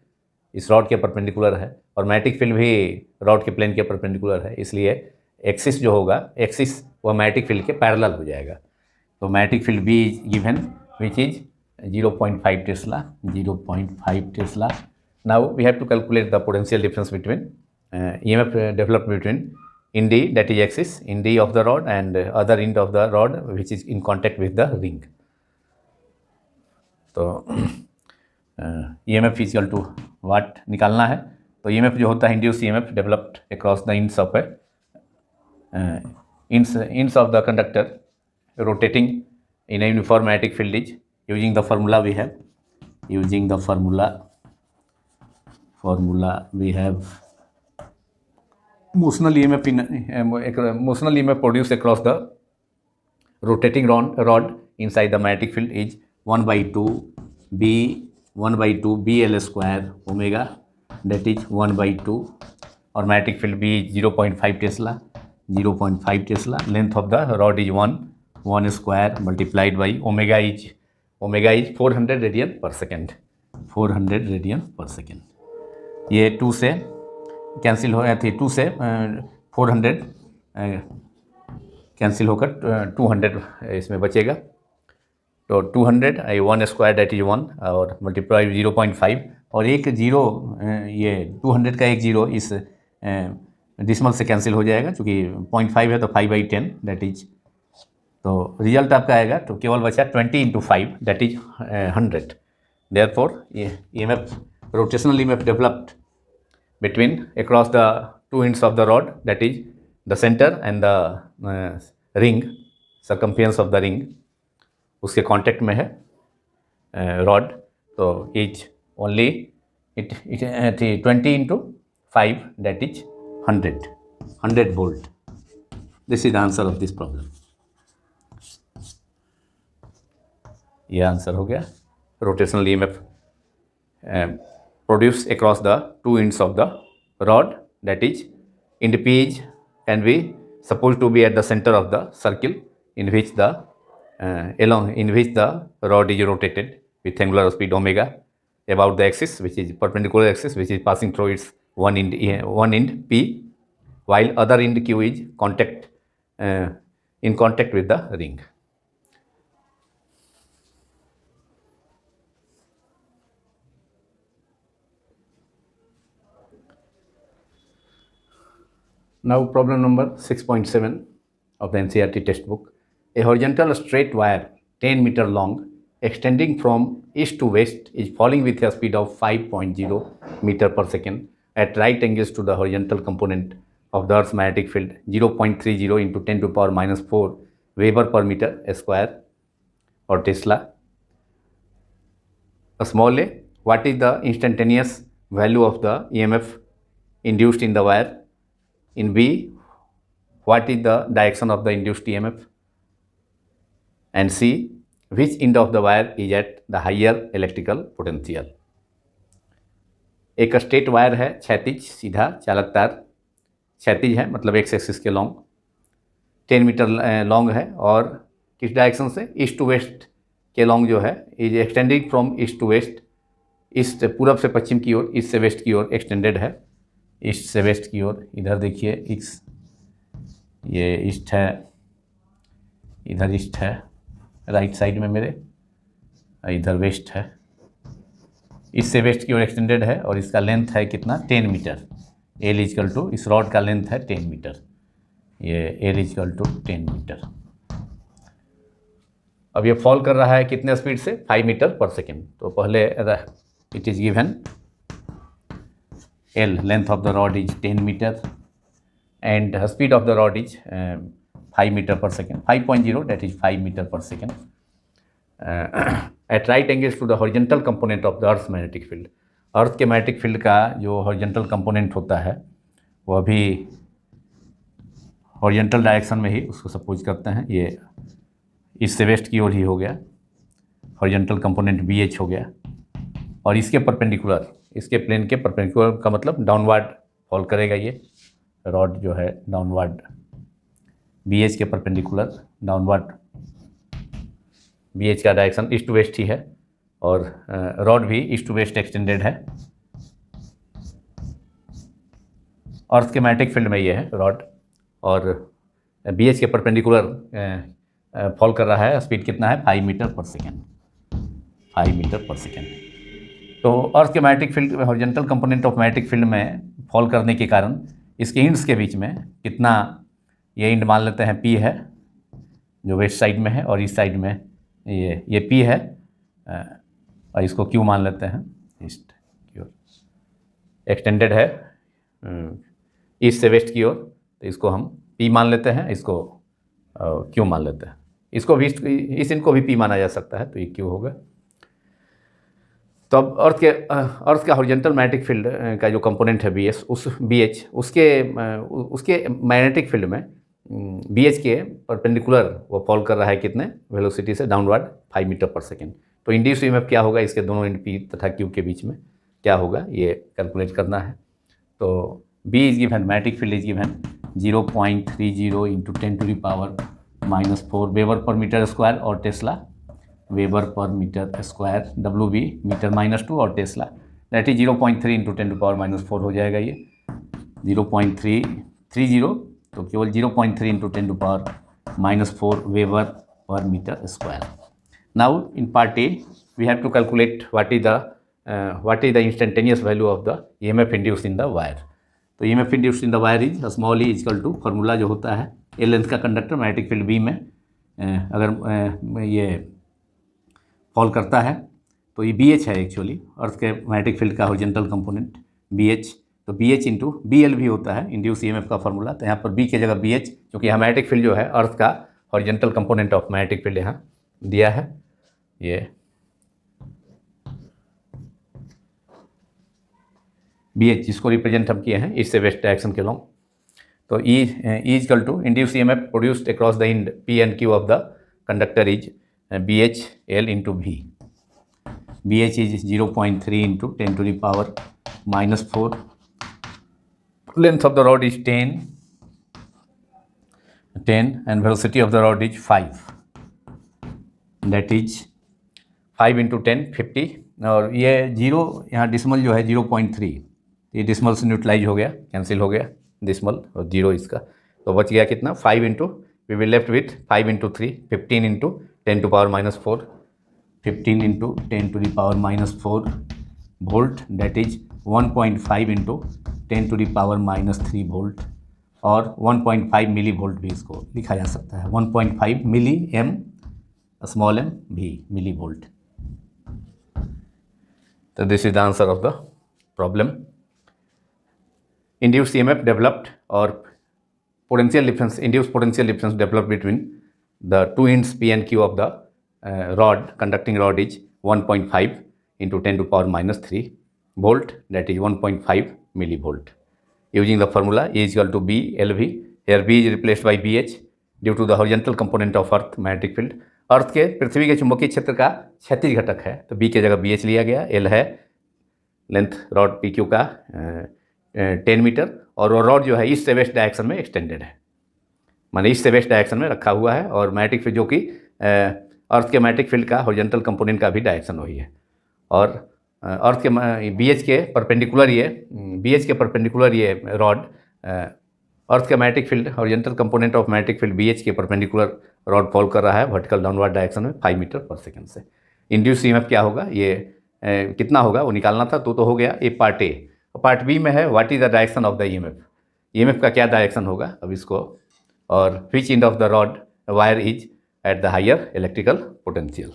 [SPEAKER 1] इस रॉड के परपेंडिकुलर है और मैग्नेटिक फील्ड भी रॉड के प्लेन के परपेंडिकुलर है, इसलिए एक्सिस जो होगा, एक्सिस वह मैग्नेटिक फील्ड के पैरेलल हो जाएगा। तो मैग्नेटिक फील्ड भी given which is 0.5 tesla, 0.5 tesla. Now we have to calculate the potential difference between EMF developed between in D, that is axis, in D of the rod and other end of the rod which is in contact with the ring. तो EMF is equal to what निकालना है। तो EMF जो होता है induce EMF developed across the ends of ends of the conductor rotating in a uniform magnetic field is, using the formula we have, using the formula we have, motional EMF produced across the rotating rod inside the magnetic field is 1/2 B 1/2 BL² omega that is 1/2 और magnetic field भी 0.5 tesla 0.5 Tesla. Length of the rod is 1 square multiplied by omega is 400 radian पर second 400 radian पर second. ये 2 से cancel हो गया थी 2 से 400 कैंसिल होकर 200 इसमें बचेगा. तो 200 1 स्क्वायर डेट इज 1 और मल्टीप्लाई 0.5 और एक जीरो ये 200 का एक जीरो इस डिसमल से कैंसिल हो जाएगा क्योंकि 0.5 है तो 5/10 डेट इज. तो रिजल्ट आपका आएगा तो केवल बचा 20 × 5 डेट इज 100. देयरफॉर ये EMF rotational EMF developed between across the two ends of the rod that is the center and the ring circumference of the ring उसके कांटेक्ट में है रॉड. तो is only it 20 × 5 that is 100 volt. This is the answer of this problem. ये answer हो गया. Rotational EMF produced across the two ends of the rod that is end page can be supposed to be at the center of the circle in which the rod is rotated with angular speed omega about the axis which is perpendicular axis which is passing through its one end P while other end Q is in contact with the ring. Now problem number 6.7 of the NCERT textbook. A horizontal straight wire 10 meter long extending from east to west is falling with a speed of 5.0 meter per second at right angles to the horizontal component of the Earth's magnetic field 0.30 into 10 to the power minus 4 Weber per meter square or Tesla. A small a, what is the instantaneous value of the EMF induced in the wire? In B, what is the direction of the induced EMF? And C, which end of the wire is at the higher electrical potential? एक straight wire है क्षैतिज सीधा चालक तार क्षैतिज है मतलब X axis के लॉन्ग 10 मीटर लॉन्ग है और किस डायरेक्शन से ईस्ट टू वेस्ट के लॉन्ग जो है is extending from east to west. East पूरब से पश्चिम की ओर ईस्ट से वेस्ट की ओर एक्सटेंडेड है. ईस्ट से वेस्ट की ओर इधर देखिए ये ईस्ट है इधर ईस्ट है राइट साइड में मेरे इधर वेस्ट है. ईस्ट से वेस्ट की ओर एक्सटेंडेड है और इसका लेंथ है कितना 10 मीटर. एल इजकल टू इस रॉड का लेंथ है 10 मीटर. ये एल इजकल टू 10 मीटर. अब ये फॉल कर रहा है कितने स्पीड से 5 मीटर पर सेकेंड. तो पहले it is given L length of the rod is 10 meter and speed of the rod is 5 meter per second 5.0 that is 5 meter per second at right angles to the horizontal component of the Earth's magnetic field. अर्थ के magnetic field का जो horizontal component होता है वो अभी horizontal direction में ही उसको suppose करते हैं. ये ईस्ट से वेस्ट की ओर ही हो गया. हॉरिजॉन्टल कंपोनेंट BH हो गया और इसके परपेंडिकुलर इसके प्लेन के परपेंडिकुलर का मतलब डाउनवर्ड फॉल करेगा. ये रॉड जो है डाउनवर्ड BH के परपेंडिकुलर डाउनवर्ड BH का डायरेक्शन ईस्ट टू वेस्ट ही है और रॉड भी ईस्ट टू वेस्ट एक्सटेंडेड है. अर्थ के मैग्नेटिक फील्ड में ये है रॉड और BH के परपेंडिकुलर फॉल कर रहा है. स्पीड कितना है 5 metre per second 5 metre per second. तो अर्थ के magnetic field horizontal component of magnetic field में फॉल करने के कारण इसके इंड्स के बीच में कितना ये इंड मान लेते हैं P है जो वेस्ट साइड में है और इस साइड में ये P है और इसको Q मान लेते हैं ईस्ट की ओर एक्सटेंडेड है ईस्ट से वेस्ट की ओर. तो इसको हम P मान लेते हैं इसको Q मान लेते हैं. इसको भी इस इंड को भी P माना जा सकता है तो ये Q होगा. तो अब अर्थ का हॉरिजॉन्टल मैग्नेटिक फील्ड का जो कंपोनेंट है BH उसके मैग्नेटिक फील्ड में BH के परपेंडिकुलर वो फॉल कर रहा है कितने वेलोसिटी से डाउनवर्ड 5 मीटर पर सेकेंड. तो इंड्यूस ईएमएफ क्या होगा, इसके दोनों एंड पी तथा क्यू के बीच में क्या होगा ये कैलकुलेट करना है। तो B is given, magnetic field is given 0.30 into 10⁻⁻⁴ weber per metre square और tesla weber per metre square, W B metre -2 और टेस्ला दैट इज 0.3 इंटू 10⁻⁴ हो जाएगा ये 0.330, तो केवल 0.3 into 10⁻⁴ weber per metre square. Now in part A we have to calculate what is the instantaneous value of the EMF induced in the wire. तो EMF induced in the wire is small E equal to formula जो होता है a length का conductor magnetic field B में अगर ये fall करता है तो ये बी एच है एक्चुअली, अर्थ के मैग्नेटिक फील्ड का हॉरिजॉन्टल कंपोनेंट बी एच, तो B H into B L भी होता है इंड्यूस ईएमएफ का फार्मूला। तो यहाँ पर बी की जगह बी एच, क्योंकि यहाँ मैग्नेटिक फील्ड जो है अर्थ का horizontal component of magnetic field यहाँ दिया है ये बी एच, जिसको रिप्रेजेंट हम किए हैं ईस्ट से वेस्ट डायरेक्शन के लॉन्ग। तो E equal to induce EMF produced across the end P and Q of the conductor is B H L into भी। B H is 0.3 into 10⁻⁻⁴, length of the rod is 10 and velocity of the rod is 5, that is 5 into 10 50, और ये zero यहाँ dismal जो है 0.3, ये dismal से neutralise हो गया, कैंसिल हो गया डिसमल और जीरो इसका, तो बच गया कितना 5 into we will left with 5 into 3 15 into 10⁻⁻⁴, 15 into 10⁻⁻⁴ volt, that is 1.5 into 10⁻³ volt, और 1.5 मिली वोल्ट भी इसको लिखा जा सकता है, 1.5 मिली एम स्मॉल एम भी milli volt. So this is the answer of the problem. Induced EMF developed or potential difference, induced potential difference developed between the two ends P and Q of the rod, conducting rod is 1.5 into 10⁻³ volt, that is 1.5 millivolt. Using the formula E is equal to B LV, here B is replaced by BH due to the horizontal component of earth magnetic field. अर्थ के पृथ्वी के चुंबकीय क्षेत्र का क्षैतिज घटक है, तो B की जगह बी एच लिया गया, एल है लेंथ रॉड पी क्यू का 10 मीटर, और वो रॉड जो है ईस्ट से वेस्ट डायरेक्शन में एक्सटेंडेड है, माने ईस्ट से वेस्ट डायरेक्शन में रखा हुआ है, और मैग्नेटिक फील्ड जो कि अर्थ के मैग्नेटिक फील्ड का हॉरिजॉन्टल कंपोनेंट का भी डायरेक्शन वही है, और अर्थ के बी एच के परपेंडिकुलर ये रॉड अर्थ का magnetic field horizontal component of magnetic field B H के परपेंडिकुलर रॉड फॉल कर रहा है वर्टिकल डाउनवर्ड डायरेक्शन में 5 मीटर पर सेकंड से। इंड्यूस ईएमएफ क्या होगा, ये कितना होगा वो निकालना था, तो हो गया ये पार्ट ए। पार्ट बी में है what is the direction of the EMF, EMF का क्या डायरेक्शन होगा अब इसको, और which end of the rod wire is at the higher electrical potential.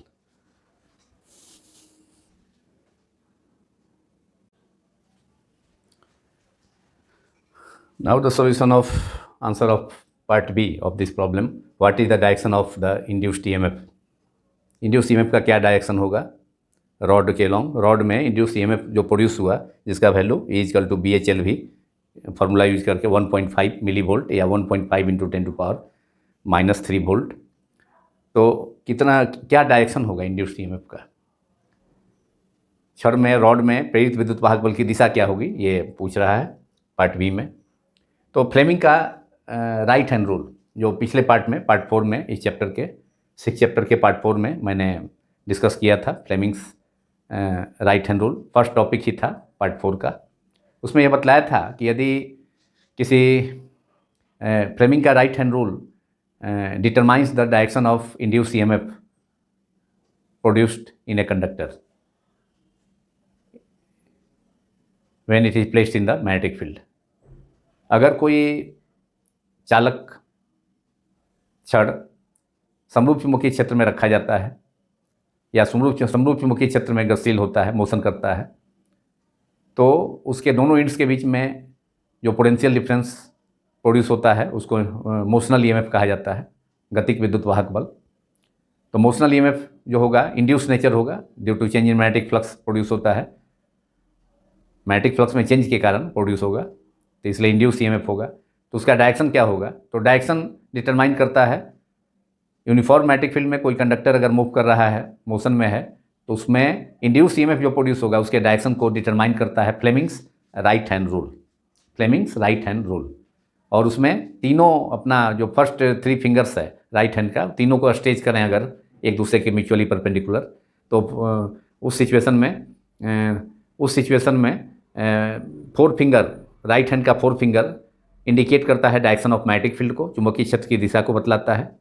[SPEAKER 1] Now the solution of answer of part B of this problem, what is the direction of the induced EMF? Induced EMF का क्या direction होगा rod के long, rod में induce EMF जो produce हुआ जिसका value E equal to B H L भी formula use करके 1.5 मिली वोल्ट या 1.5 इंटू 10⁻³ वोल्ट, तो कितना क्या डायरेक्शन होगा इंड्यूस्ड EMF का, क्षण में रॉड में प्रेरित विद्युत वाहक बल की दिशा क्या होगी ये पूछ रहा है पार्ट बी में। तो फ्लेमिंग का राइट हैंड रूल जो पिछले पार्ट में पार्ट 4 में इस चैप्टर के 6 चैप्टर के पार्ट 4 में मैंने डिस्कस किया था, Fleming's right hand rule first topic ही था पार्ट 4 का। उसमें यह बतलाया था कि यदि किसी फ्लेमिंग का right hand rule determines the direction of induced EMF produced in a conductor when it is placed in the magnetic field. अगर कोई चालक क्षण समरूप चुंबकीय क्षेत्र में रखा जाता है या समरूप चुंबकीय क्षेत्र में गतिशील होता है, मोशन करता है, तो उसके दोनों एंड्स के बीच में जो पोटेंशियल डिफरेंस प्रोड्यूस होता है उसको मोशनल ईएमएफ कहा जाता है, गतिक विद्युत वाहक बल। तो मोशनल ईएमएफ जो होगा इंड्यूस नेचर होगा, due to change in magnetic flux produce होता है, मैग्नेटिक फ्लक्स में चेंज के कारण प्रोड्यूस होगा, तो इसलिए इंड्यूस ईएमएफ होगा। तो उसका डायरेक्शन क्या होगा, तो डायरेक्शन डिटरमाइन करता है यूनिफॉर्म मैग्नेटिक फील्ड में कोई कंडक्टर अगर मूव कर रहा है, मोशन में है, तो उसमें इंड्यूस ईएमएफ जो प्रोड्यूस होगा उसके डायरेक्शन को डिटरमाइन करता है Fleming's right hand rule, Fleming's right hand rule. और उसमें तीनों अपना जो फर्स्ट 3 फिंगर्स है राइट हैंड का, तीनों को स्ट्रेच करें अगर एक दूसरे के म्यूचुअली परपेंडिकुलर, तो उस सिचुएशन में 4 फिंगर, राइट हैंड का 4 फिंगर इंडिकेट करता है डायरेक्शन ऑफ मैग्नेटिक फील्ड को, चुंबकीय क्षेत्र की दिशा को बतलाता है।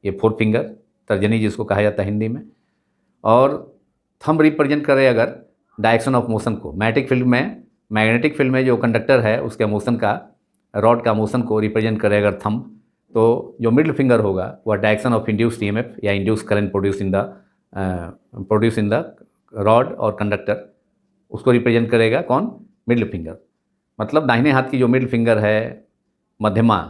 [SPEAKER 1] ये 4 फिंगर तर्जनी जिसको कहा जाता है हिंदी में। और थंब रिप्रेजेंट करे अगर डायरेक्शन ऑफ मोशन को, मैग्नेटिक फील्ड में जो कंडक्टर है उसके मोशन का, रॉड का मोशन को रिप्रेजेंट करे अगर थंब, तो जो मिडिल फिंगर होगा वह डायरेक्शन ऑफ इंड्यूस्ड ईएमएफ या induce current produce in the rod और कंडक्टर, उसको रिप्रेजेंट करेगा कौन? Middle finger. मतलब दाहिने हाथ की जो मिडिल फिंगर है मध्यमा,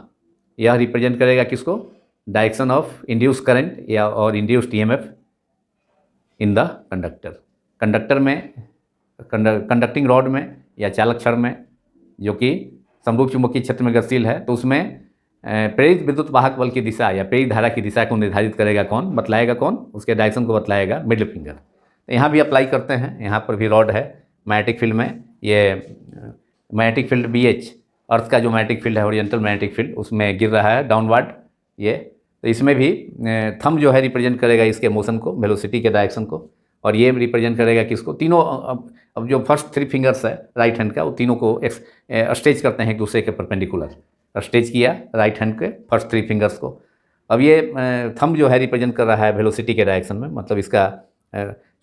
[SPEAKER 1] यह रिप्रेजेंट करेगा किसको? डायरेक्शन ऑफ इंड्यूस करंट या और induced EMF in the conductor में, कंडक्टिंग रॉड में या चालक छड़ में, जो कि समरूप चुंबकीय क्षेत्र में गतिशील है, तो उसमें प्रेरित विद्युत वाहक बल की दिशा या प्रेरित धारा की दिशा को निर्धारित करेगा कौन? बतलाएगा कौन? उसके डायरेक्शन को बतलाएगा मिडिल फिंगर। तो यहाँ भी अप्लाई करते हैं, यहाँ पर भी रॉड है मैग्नेटिक फील्ड में, ये मैग्नेटिक फील्ड BH, अर्थ का जो मैग्नेटिक फील्ड है ओरिएंटल मैग्नेटिक फील्ड, उसमें गिर रहा है डाउनवर्ड ये। तो इसमें भी थंब जो है रिप्रेजेंट करेगा इसके मोशन को, वेलोसिटी के डायरेक्शन को, और ये रिप्रेजेंट करेगा किसको? तीनों, अब जो फर्स्ट 3 फिंगर्स है राइट हैंड का, वो तीनों को स्ट्रेच करते हैं एक दूसरे के परपेंडिकुलर, स्ट्रेच किया राइट हैंड के फर्स्ट 3 फिंगर्स को। अब ये थंब जो है रिप्रेजेंट कर रहा है वेलोसिटी के डायरेक्शन में, मतलब इसका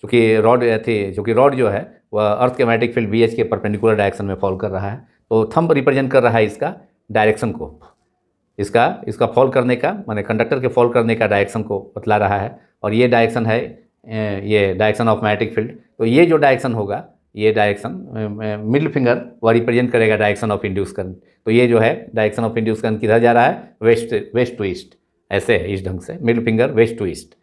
[SPEAKER 1] चूँकि रॉड जो है वह अर्थ के मैग्नेटिक फील्ड BH के परपेंडिकुलर डायरेक्शन में फॉल कर रहा है, तो थंब रिप्रेजेंट कर रहा है इसका डायरेक्शन को, इसका फॉल करने का, माने कंडक्टर के फॉल करने का डायरेक्शन को बतला रहा है। और ये डायरेक्शन है, ये डायरेक्शन ऑफ मैग्नेटिक फील्ड। तो ये जो डायरेक्शन होगा, ये डायरेक्शन मिडिल फिंगर वह रिप्रेजेंट करेगा डायरेक्शन ऑफ इंड्यूस करंट। तो ये जो है डायरेक्शन ऑफ इंड्यूस करंट किधर जा रहा है? वेस्ट टू ईस्ट, ऐसे है इस ढंग से, middle finger west to east.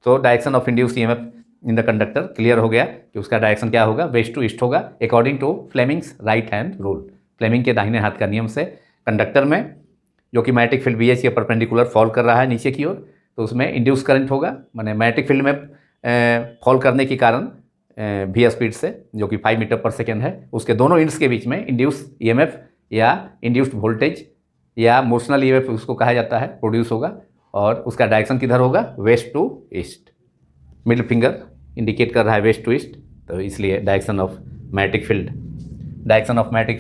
[SPEAKER 1] तो direction of induce EMF in the conductor clear हो गया कि उसका डायरेक्शन क्या होगा? वेस्ट टू ईस्ट होगा, according to Fleming's right hand rule, Fleming के दाहिने हाथ का नियम से। कंडक्टर में जो कि मैग्नेटिक फील्ड BH के परपेंडिकुलर फॉल कर रहा है नीचे की ओर, तो उसमें इंड्यूस करंट होगा, माने मैग्नेटिक फील्ड में फॉल करने के कारण v स्पीड से, जो कि 5 मीटर पर सेकेंड है, उसके दोनों इंड्स के बीच में इंड्यूस ईएमएफ या इंड्यूस्ड वोल्टेज या मोशनल ईएमएफ उसको कहा जाता है, प्रोड्यूस होगा। और उसका डायरेक्शन किधर होगा? West to east. Middle finger indicate कर रहा है वेस्ट टू ईस्ट, तो इसलिए डायरेक्शन ऑफ मैग्नेटिक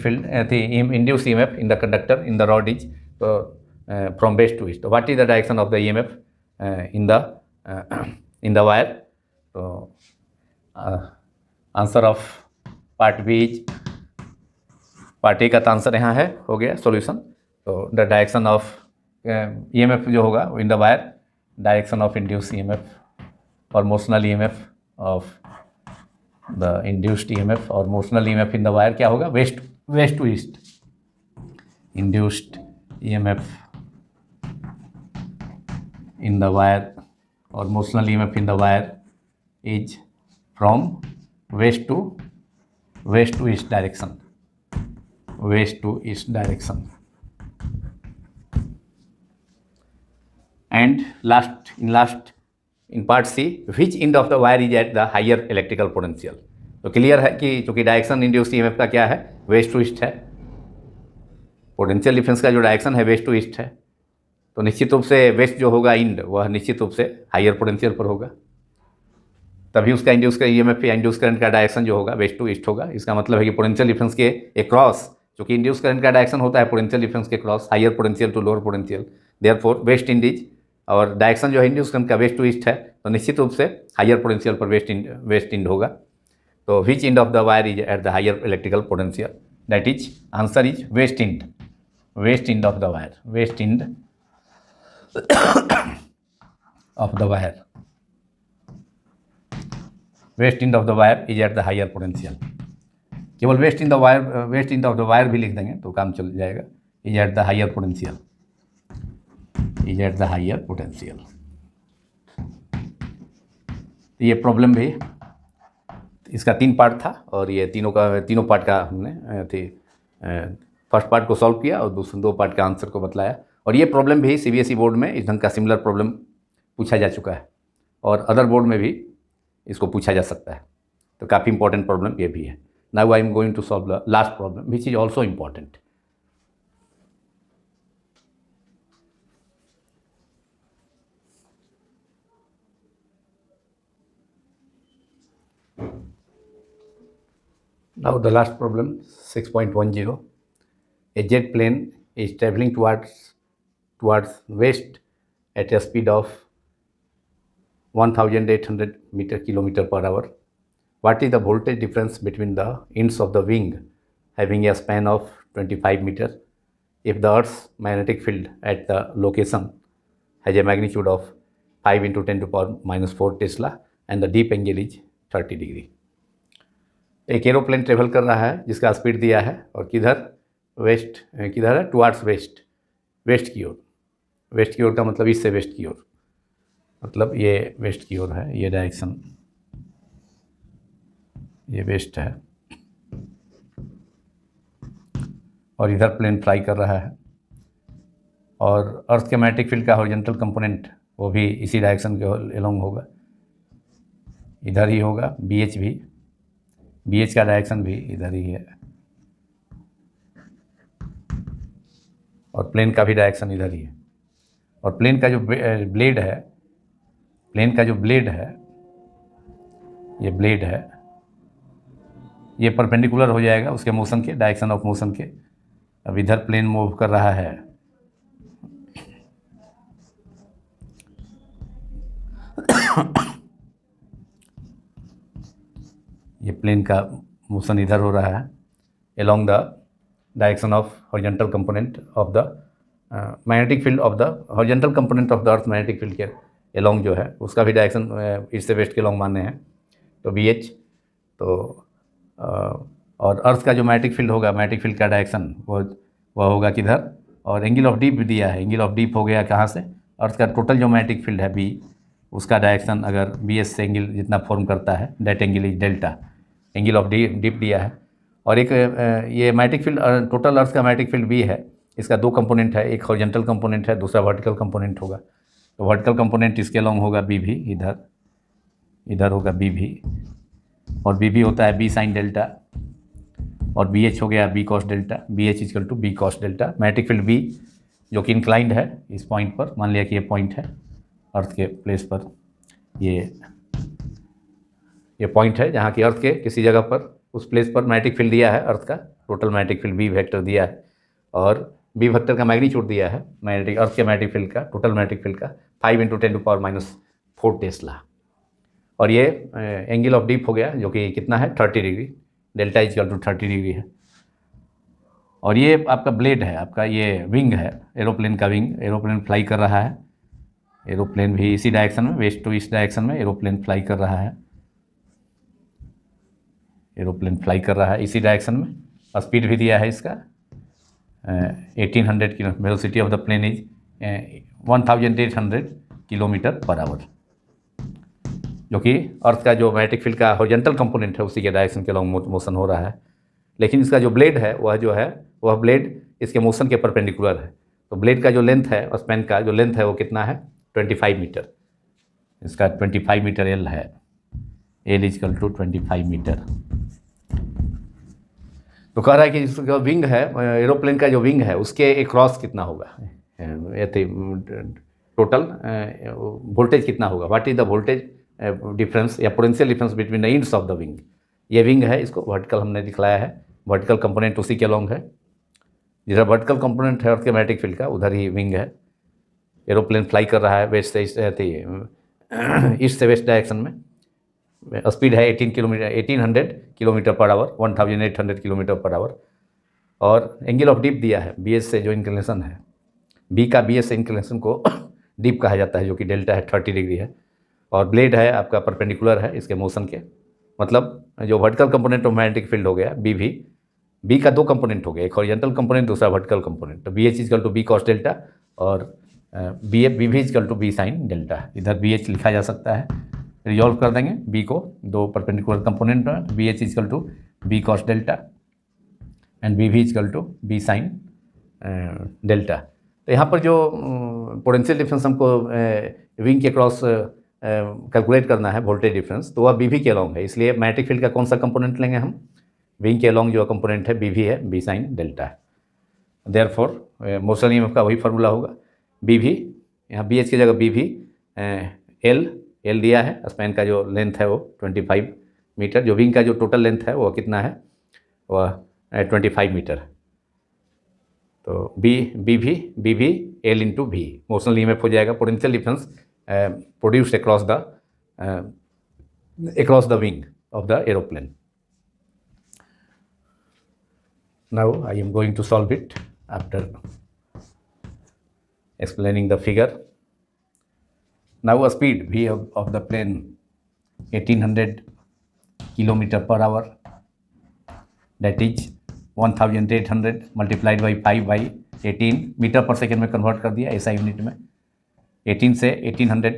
[SPEAKER 1] फील्ड थी induce EMF in the conductor in the rod is from west to east. What is the direction of the EMF in the wire? तो answer of part B is, part A का तो answer यहाँ है, हो गया solution. तो the direction of EMF जो होगा in the wire, direction of induce EMF और motional EMF of the induced EMF और motional EMF in the wire क्या होगा? West to east. Induced EMF in the wire और motional EMF in the wire is from west to east direction, west to east direction. And in part C, which end of the wire is at the higher electrical potential? तो clear है कि चूँकि direction induced EMF का क्या है? West to east है। Potential difference का जो डायरेक्शन है वेस्ट टू ईस्ट है, तो निश्चित रूप से वेस्ट जो होगा इंड, वह निश्चित रूप से हायर पोटेंशियल पर होगा, तभी उसका इंड्यूस का ईएमएफ या इंड्यूस करंट का डायरेक्शन जो होगा वेस्ट टू ईस्ट होगा। इसका मतलब है कि पोटेंशियल डिफरेंस के क्रॉस, चूँकि इंड्यूस करंट का डायरेक्शन होता है पोटेंशियल डिफरेंस के cross, higher potential to lower potential, therefore west end is, और डायरेक्शन जो है इंड्यूस करंट का वेस्ट टू ईस्ट है, तो निश्चित रूप से हायर पोटेंशियल पर वेस्ट इंड होगा। तो which end of the wire is at the higher electrical potential? That is answer is west end, west end of the wire, west end of the wire, west end of the wire is at the higher potential. केवल west end of the wire भी लिख देंगे तो काम चल जाएगा। Is at the higher potential, is at the higher potential. ये problem भी, इसका 3 पार्ट था और ये तीनों पार्ट का हमने फर्स्ट पार्ट को सॉल्व किया और दूसरे 2 पार्ट का आंसर को बतलाया। और ये प्रॉब्लम भी CBSE बोर्ड में इस ढंग का सिमिलर प्रॉब्लम पूछा जा चुका है और अदर बोर्ड में भी इसको पूछा जा सकता है। तो काफ़ी इंपॉर्टेंट प्रॉब्लम ये भी है। Now I am going to solve the last problem which is also important. Now the last problem 6.10. A jet plane is traveling towards west at a speed of 1800 kilometer per hour. What is the voltage difference between the ends of the wing having a span of 25 meter if the Earth's magnetic field at the location has a magnitude of 5 into 10 to the power minus 4 Tesla and the deep angle is 30 degree. एक aeroplane travel कर रहा है जिसका speed दिया है और किधर किधर है, टुवार्ड्स वेस्ट की ओर। वेस्ट की ओर का मतलब ईस्ट से वेस्ट की ओर, मतलब ये वेस्ट की ओर है, ये डायरेक्शन, ये वेस्ट है और इधर प्लेन फ्लाई कर रहा है और अर्थ के मैग्नेटिक फील्ड का हॉरिजॉन्टल कंपोनेंट वो भी इसी डायरेक्शन के अलोंग होगा, इधर ही होगा। बी एच का डायरेक्शन भी इधर ही है और प्लेन का भी डायरेक्शन इधर ही है। और प्लेन का जो ब्लेड है, ये ब्लेड है, ये परपेंडिकुलर हो जाएगा उसके मोशन के, डायरेक्शन ऑफ मोशन के। अब इधर प्लेन मूव कर रहा है, ये प्लेन का मोशन इधर हो रहा है along the direction of horizontal component of the magnetic field of the horizontal component of the earth magnetic field के along जो है उसका भी डायरेक्शन ईस्ट से वेस्ट के along माने हैं। तो बी एच तो और अर्थ का जो मैग्नेटिक फील्ड होगा, मैग्नेटिक फील्ड का डायरेक्शन वो होगा किधर, और एंगल ऑफ डीप भी दिया है। एंगल ऑफ डीप हो गया कहाँ से, अर्थ का टोटल जो मैग्नेटिक फील्ड है बी, उसका डायरेक्शन अगर बी एस से एंगल जितना फॉर्म करता है that angle is delta. Angle of deep दिया है और एक ये मैग्नेटिक फील्ड टोटल अर्थ का मैग्नेटिक फील्ड भी है, इसका दो कंपोनेंट है, एक हॉरिजॉन्टल कंपोनेंट है, दूसरा वर्टिकल कंपोनेंट होगा। तो वर्टिकल कंपोनेंट इसके अलॉन्ग होगा बी भी, इधर होगा बी भी, और बी भी होता है बी साइन डेल्टा, और बी एच हो गया B cos delta. B H equal to B cos delta. Magnetic field B जो कि इंक्लाइंड है इस पॉइंट पर, मान लिया कि ये पॉइंट है अर्थ के प्लेस पर, ये पॉइंट है जहाँ की अर्थ के किसी जगह पर उस प्लेस पर मैग्नेटिक फील्ड दिया है, अर्थ का total magnetic field B vector दिया है और बी वेक्टर का मैग्नीट्यूड दिया है मैग्नेटिक अर्थ के मैग्नेटिक फील्ड का, टोटल मैग्नेटिक फील्ड का 5 × 10⁻⁴ टेस्ला। और ये एंगल ऑफ डीप हो गया जो कि कितना है 30 degree, delta equal to 30 degree है। और ये आपका ब्लेड है, आपका ये विंग है, एरोप्लेन का विंग। एरोप्लेन फ्लाई कर रहा है, एरोप्लेन भी इसी डायरेक्शन में, वेस्ट टू ईस्ट डायरेक्शन में एरोप्लेन फ्लाई कर रहा है, एरोप्लेन फ्लाई कर रहा है इसी डायरेक्शन में। और स्पीड भी दिया है इसका 1800 kilo, velocity of the plane is 1800 kilometre per hour, जो कि अर्थ का जो मैग्नेटिक फील्ड का हॉरिजॉन्टल कंपोनेंट है उसी के डायरेक्शन के अलॉन्ग मोशन हो रहा है। लेकिन इसका जो ब्लेड है वह ब्लेड इसके मोशन के परपेंडिकुलर है। तो ब्लेड का जो लेंथ है और स्पैन का जो लेंथ है वो कितना है 25 मीटर, इसका 25 मीटर एल है, एल इक्वल टू 25 मीटर। तो कह रहा है कि जो विंग है, एरोप्लेन का जो विंग है उसके एक क्रॉस कितना होगा, टोटल वोल्टेज कितना होगा, what is the voltage difference या potential difference between the ends of the wing. ये विंग है, इसको वर्टिकल हमने दिखलाया है, वर्टिकल कंपोनेंट उसी के अलॉन्ग है, जिधर वर्टिकल कंपोनेंट है अर्थ के मैग्नेटिक फील्ड का उधर ही विंग है। एरोप्लेन फ्लाई कर रहा है वेस्ट से ईस्ट से वेस्ट डायरेक्शन में, स्पीड है 1800 kilometre per our, 1800 kilometre per our. और एंगल ऑफ डीप दिया है बी एस से जो इंक्लिनेशन है, बी का बी एस से इंक्लिनेशन को डीप कहा जाता है जो कि डेल्टा है 30 डिग्री है। और ब्लेड है आपका परपेंडिकुलर है इसके मोशन के, मतलब जो vertical component of magnetic field हो गया बी का दो कंपोनेंट हो गया, एक हॉरिजॉन्टल कंपोनेंट दूसरा वर्टिकल कंपोनेंट। तो B H equal to B cos delta और बी भी equal to B sine delta. इधर बी एच लिखा जा सकता है, रिजॉल्व कर देंगे बी को, दो परपेंडिकुलर कंपोनेंट है, B H equal to B cos delta and B equal to B sine delta. तो यहाँ पर जो पोटेंशियल डिफरेंस हमको विंग के क्रॉस कैलकुलेट करना है वोल्टेज डिफरेंस, तो वह बी वी के अलॉन्ग है। इसलिए मैग्नेटिक फील्ड का कौन सा कंपोनेंट लेंगे हम, विंग के अलॉन्ग जो कंपोनेंट है बी वी है, बी साइन डेल्टा है। देयरफॉर मोशन ईएमएफ का वही फार्मूला होगा, बी वी, यहाँ बी एच की जगह बी वी, एल दिया है, स्पैन का जो लेंथ है वो 25 मीटर, जो विंग का जो टोटल लेंथ है वो कितना है, वह 25 मीटर। तो B V L into V motional EMF हो जाएगा, potential difference produced across the wing of the aeroplane. Now I am going to solve it after explaining the figure. Now a speed v of the plane 1800 kilometer per hour, that is 1800 multiplied by 5 by 18 metre per second में convert कर दिया ऐसा unit में। 18 से 1800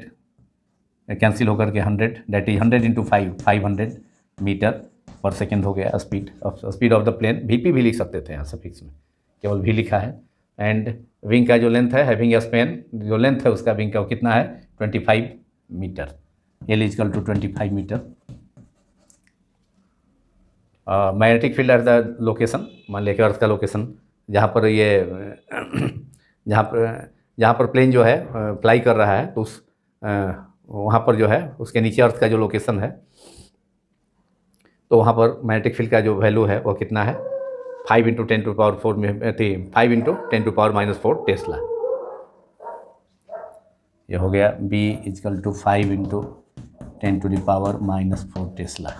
[SPEAKER 1] cancel होकर के 100, that is 100 into 500 metre per second हो गया speed of the plane. VP भी लिख सकते थे यहाँ सफिक्स में, केवल भी लिखा है। एंड विंग का जो लेंथ है, हैविंग ए स्पैन, जो लेंथ है उसका विंग का वो कितना है 25 metre, L equal to 25 metre. Magnetic field at the location, मान लिया कि अर्थ का लोकेशन जहाँ पर ये जहाँ पर प्लेन जो है फ्लाई कर रहा है, तो उस वहाँ पर जो है उसके नीचे अर्थ का जो लोकेशन है, तो वहाँ पर मैग्नेटिक फील्ड का जो वैल्यू है वो कितना है 5 × 10⁴ में थी, 5 × 10⁻⁴ टेस्ला। ये हो गया B equal to 5 × 10⁻⁴ tesla.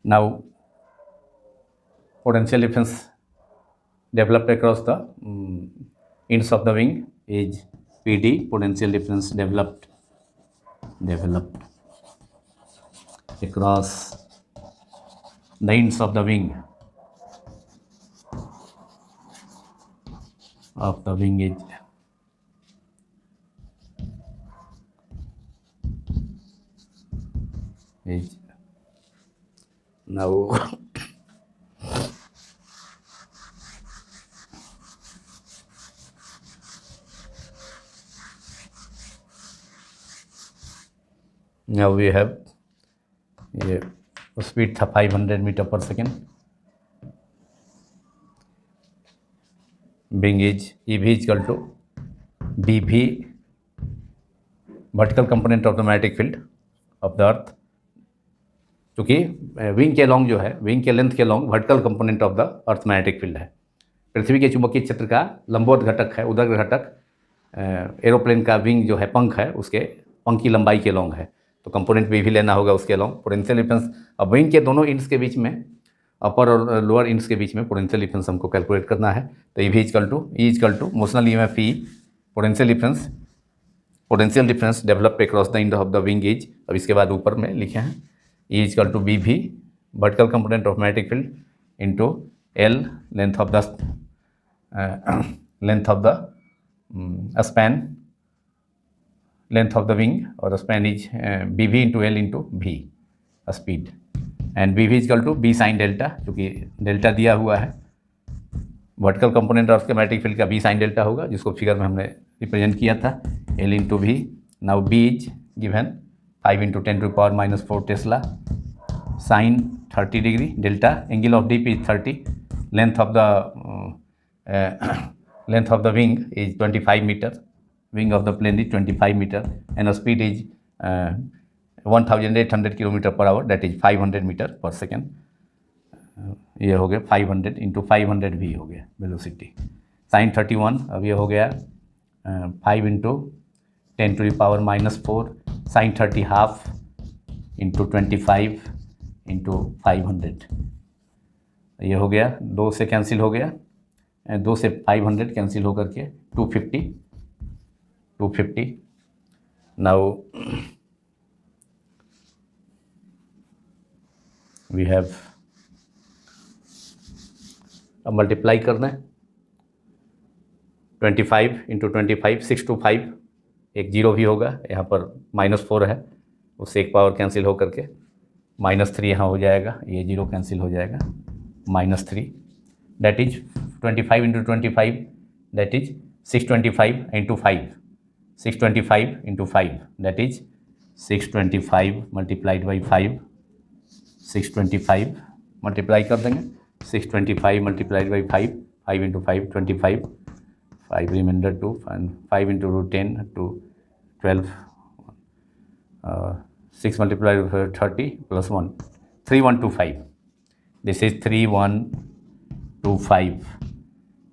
[SPEAKER 1] Now potential difference developed across the ends of the wing is PD, potential difference developed across the ends of the wing is now now we have ये speed था 500 metre per second, wing is E V equal to B V vertical component of the magnetic field of the earth, क्योंकि wing के long जो है, wing के length के long vertical component of the earth magnetic field है। पृथ्वी के चुंबकीय क्षेत्र का लंबवत घटक है, उदर घटक एरोप्लेन का विंग जो है, पंख है, उसके पंख की लंबाई के लॉन्ग है, तो कंपोनेंट भी लेना होगा उसके लॉन्ग। पोटेंशियल डिफरेंस अब विंग के दोनों इंड्स के बीच में, अपर और लोअर इंड्स के बीच में पोटेंशियल डिफरेंस हमको कैलकुलेट करना है। तो E equal to motional EMF E, potential difference develop across the end of the wing is, अब इसके बाद ऊपर में लिखे हैं E equal to B V vertical component of magnetic field into L length of the span, length of the wing, और span is B V into L into V speed, and B V equal to B sine delta, क्योंकि delta दिया हुआ है vertical component of magnetic field का B sine delta होगा, जिसको figure में हमने रिप्रेजेंट किया था, L into V. Now B is given 5 × 10⁻⁴ tesla, sine 30 degree, delta angle of D is 30, length of the wing is 25 metre, wing of the plane is 25 meter, and the speed is 1800 km per hour, that is 500 meter per second। ये हो गया 500 × 500 भी हो गया velocity, sign 31। अब ये हो गया 5 × 10⁻⁴ साइन 30 हाफ इंटू 25 × 500, ये हो गया 2 से कैंसिल हो गया, 2 से 500 कैंसिल होकर के 250। Now we have अब मल्टीप्लाई करना है 25 × 25 625, एक जीरो भी होगा, यहाँ पर -4 है, उससे एक पावर कैंसिल हो करके -3 यहाँ हो जाएगा, ये जीरो कैंसिल हो जाएगा, -3, that is 25 into 25, that is 625 into 5, 625 into 5, that is 625 multiplied by 5, 625 multiply कर देंगे, 625 multiplied by 5, 5 into 5 25, 5 remainder 2, 5 into root 10 to 12, 6 multiplied 30 plus 1, 3125, this is 3125,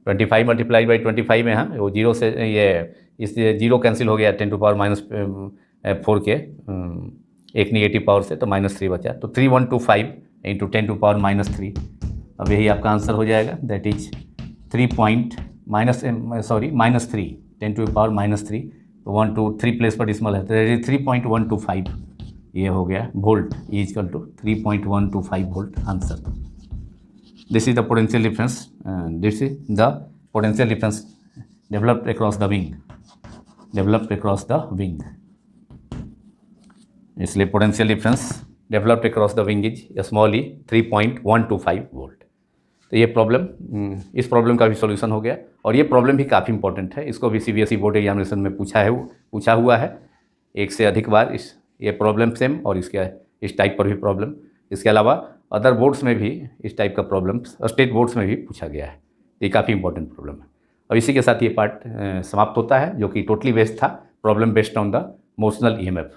[SPEAKER 1] 25 multiplied by 25 में, हाँ वो जीरो से ये इस जीरो कैंसिल हो गया 10 टू पावर -4 के एक नेगेटिव पावर से, तो -3 बचा, तो 3125 इंटू 10 टू पावर -3, अब यही आपका आंसर हो जाएगा, दैट इज -3, 10 टू पावर -3, तो 1 2 3 प्लेस पर डिसिमल है, तो दैट इज 3.125, ये हो गया volt, is equal to 3.125 volt answer. This is the potential difference, this is the potential difference developed across the wing, इसलिए potential difference developed across the wing is small E 3.125 volt. तो ये problem, इस problem का भी solution हो गया, और ये प्रॉब्लम भी काफ़ी इंपॉर्टेंट है, इसको भी सीबीएसई बोर्ड एग्जामिनेशन में पूछा हुआ है एक से अधिक बार, ये प्रॉब्लम सेम, और इस टाइप पर भी प्रॉब्लम, इसके अलावा अदर बोर्ड्स में भी इस टाइप का प्रॉब्लम स्टेट बोर्ड्स में भी पूछा गया है, ये काफ़ी इंपॉर्टेंट प्रॉब्लम है। अब इसी के साथ ये पार्ट समाप्त होता है, जो कि टोटली बेस्ड था, problem based on the motional EMF.